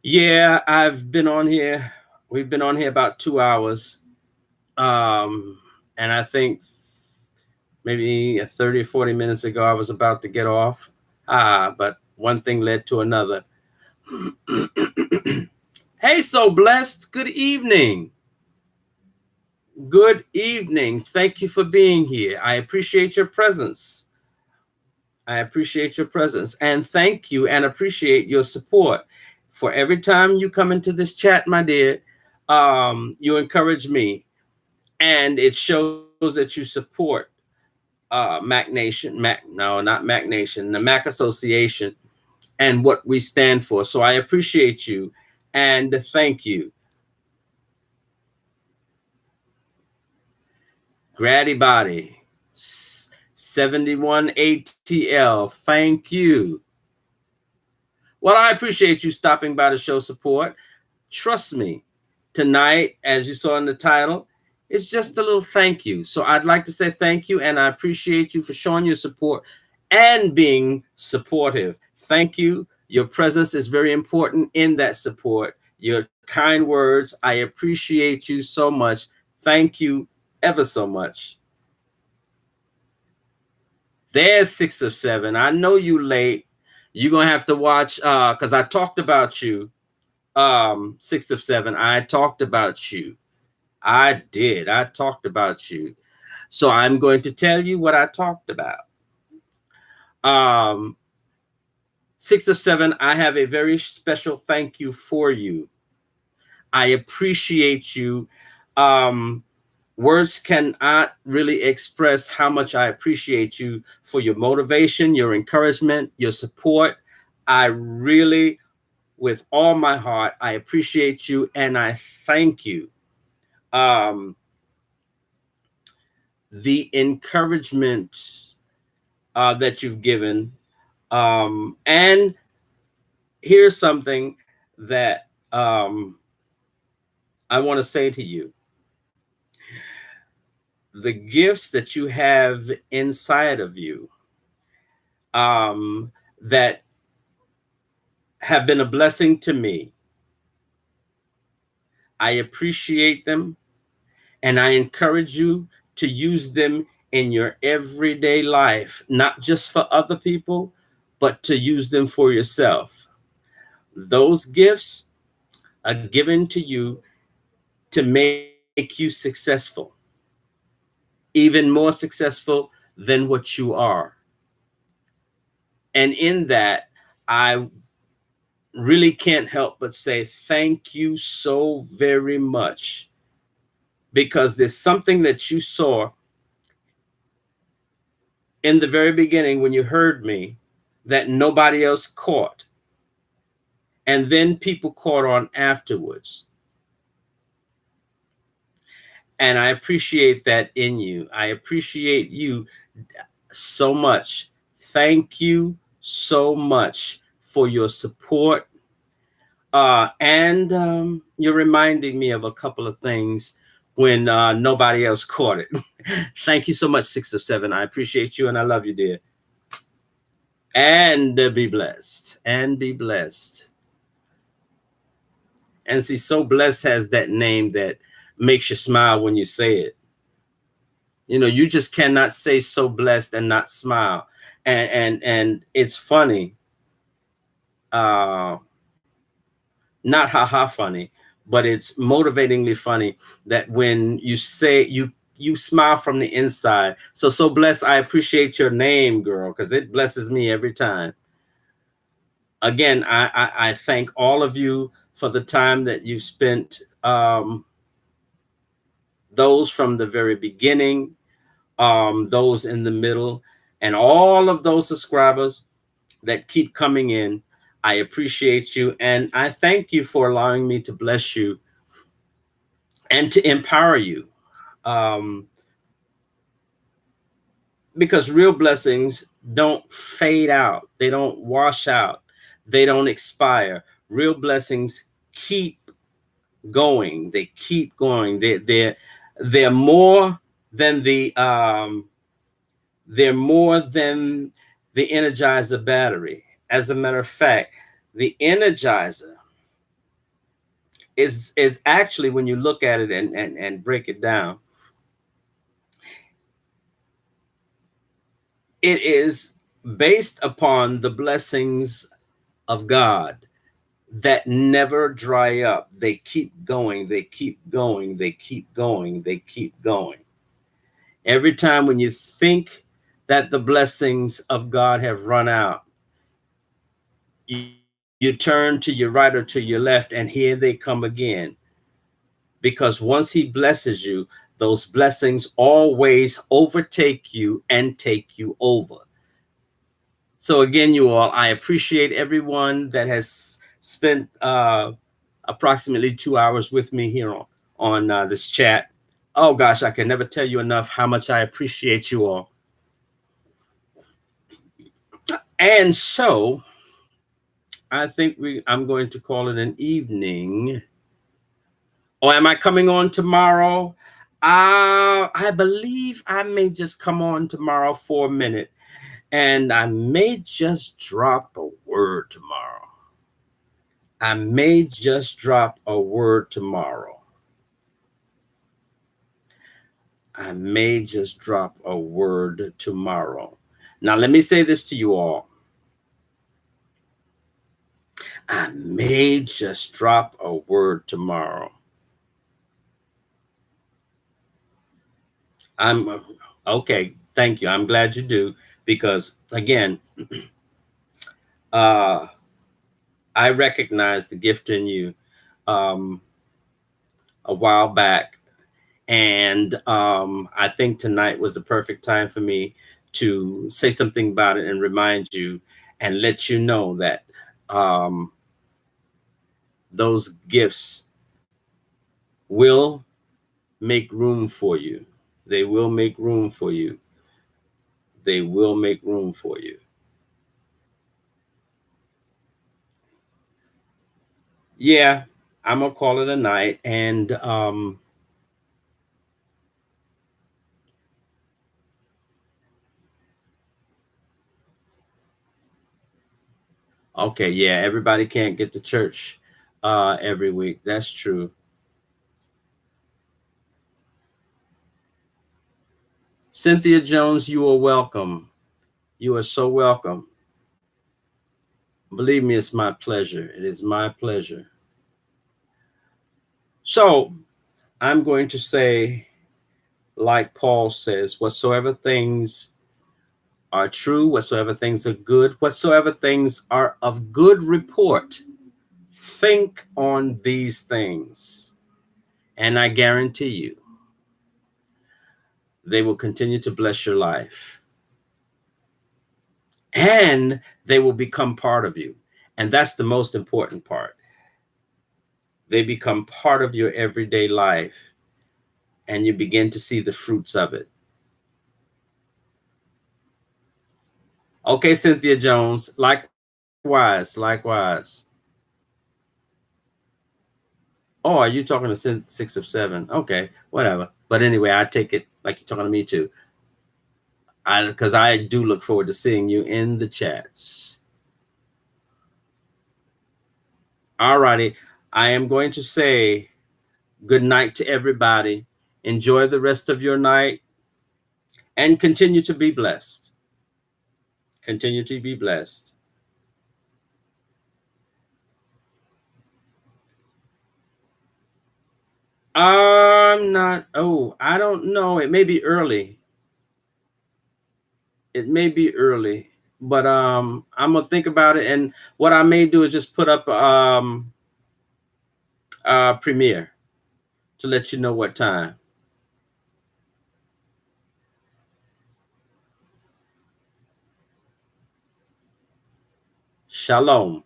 Yeah, I've been on here. We've been on here about 2 hours. Um, and I think maybe 30 or 40 minutes ago, I was about to get off. But one thing led to another. Hey, so blessed. Good evening. Good evening. Thank you for being here. I appreciate your presence. I appreciate your presence and thank you and appreciate your support. For every time you come into this chat, my dear, you encourage me and it shows that you support Mac Nation, no, not Mac Nation, the Mac Association and what we stand for. So I appreciate you and thank you. Grady Body, 71 ATL, thank you. Well, I appreciate you stopping by to show support. Trust me, tonight, as you saw in the title, it's just a little thank you. So I'd like to say thank you, and I appreciate you for showing your support and being supportive. Thank you. Your presence is very important in that support. Your kind words, I appreciate you so much. Thank you ever so much. There's 6 of 7. I know you late. You're gonna have to watch because I talked about you. 6 of 7. I talked about you. I did. I talked about you. So I'm going to tell you what I talked about. Um, 6 of 7. I have a very special thank you for you. I appreciate you. Um, Words cannot really express how much I appreciate you for your motivation, your encouragement, your support. I really, with all my heart, I appreciate you and I thank you. Um, the encouragement that you've given. And here's something that I want to say to you: the gifts that you have inside of you that have been a blessing to me. I appreciate them and I encourage you to use them in your everyday life, not just for other people, but to use them for yourself. Those gifts are given to you to make you successful, even more successful than what you are. And in that, I really can't help but say thank you so very much, because there's something that you saw in the very beginning when you heard me that nobody else caught. And then people caught on afterwards. And I appreciate that in you. I appreciate you so much. Thank you so much for your support. And you're reminding me of a couple of things when nobody else caught it. Thank you so much, 6 of 7. I appreciate you and I love you, dear. And be blessed. And be blessed. And see, so blessed has that name that makes you smile when you say it. You know, you just cannot say so blessed and not smile. And it's funny. Uh Not haha funny, but it's motivatingly funny that when you say you smile from the inside. So blessed, I appreciate your name, girl, because it blesses me every time. Again, I thank all of you for the time that you've spent, those from the very beginning, those in the middle, and all of those subscribers that keep coming in. I appreciate you and I thank you for allowing me to bless you and to empower you. Um, because real blessings don't fade out, they don't wash out, they don't expire. Real blessings keep going, they keep going. They're more than the energizer battery. As a matter of fact, the energizer is actually, when you look at it and break it down, it is based upon the blessings of God that never dry up. They keep going, they keep going, they keep going, they keep going. Every time when you think that the blessings of God have run out, you turn to your right or to your left, and here they come again. Because once He blesses you, those blessings always overtake you and take you over. So again, you all, I appreciate everyone that has spent approximately 2 hours with me here on this chat. Oh gosh, I can never tell you enough how much I appreciate you all. And so I think I'm going to call it an evening. Or am I coming on tomorrow? I believe I may just come on tomorrow for a minute, and I may just drop a word tomorrow. I may just drop a word tomorrow. I may just drop a word tomorrow. Now, let me say this to you all. I may just drop a word tomorrow. I'm okay. Thank you. I'm glad you do because, again, uh, I recognize the gift in you um, a while back. And I think tonight was the perfect time for me to say something about it and remind you and let you know that um, those gifts will make room for you. They will make room for you. They will make room for you. Yeah, I'm gonna call it a night. And okay, yeah, everybody can't get to church every week. That's true. Cynthia Jones, you are welcome. You are so welcome. Believe me, it's my pleasure. It is my pleasure. So I'm going to say, like Paul says, whatsoever things are true, whatsoever things are good, whatsoever things are of good report, think on these things. And I guarantee you, they will continue to bless your life. And they will become part of you. And that's the most important part. They become part of your everyday life, and you begin to see the fruits of it. Okay, Cynthia Jones, likewise. Oh, are you talking to 6 of 7? Okay, whatever. But anyway, I take it like you're talking to me too. Because I do look forward to seeing you in the chats. All righty. I am going to say good night to everybody. Enjoy the rest of your night and continue to be blessed. Continue to be blessed. I'm not, oh, I don't know. It may be early. It may be early, but I'm gonna think about it. And what I may do is just put up Premiere to let you know what time. Shalom.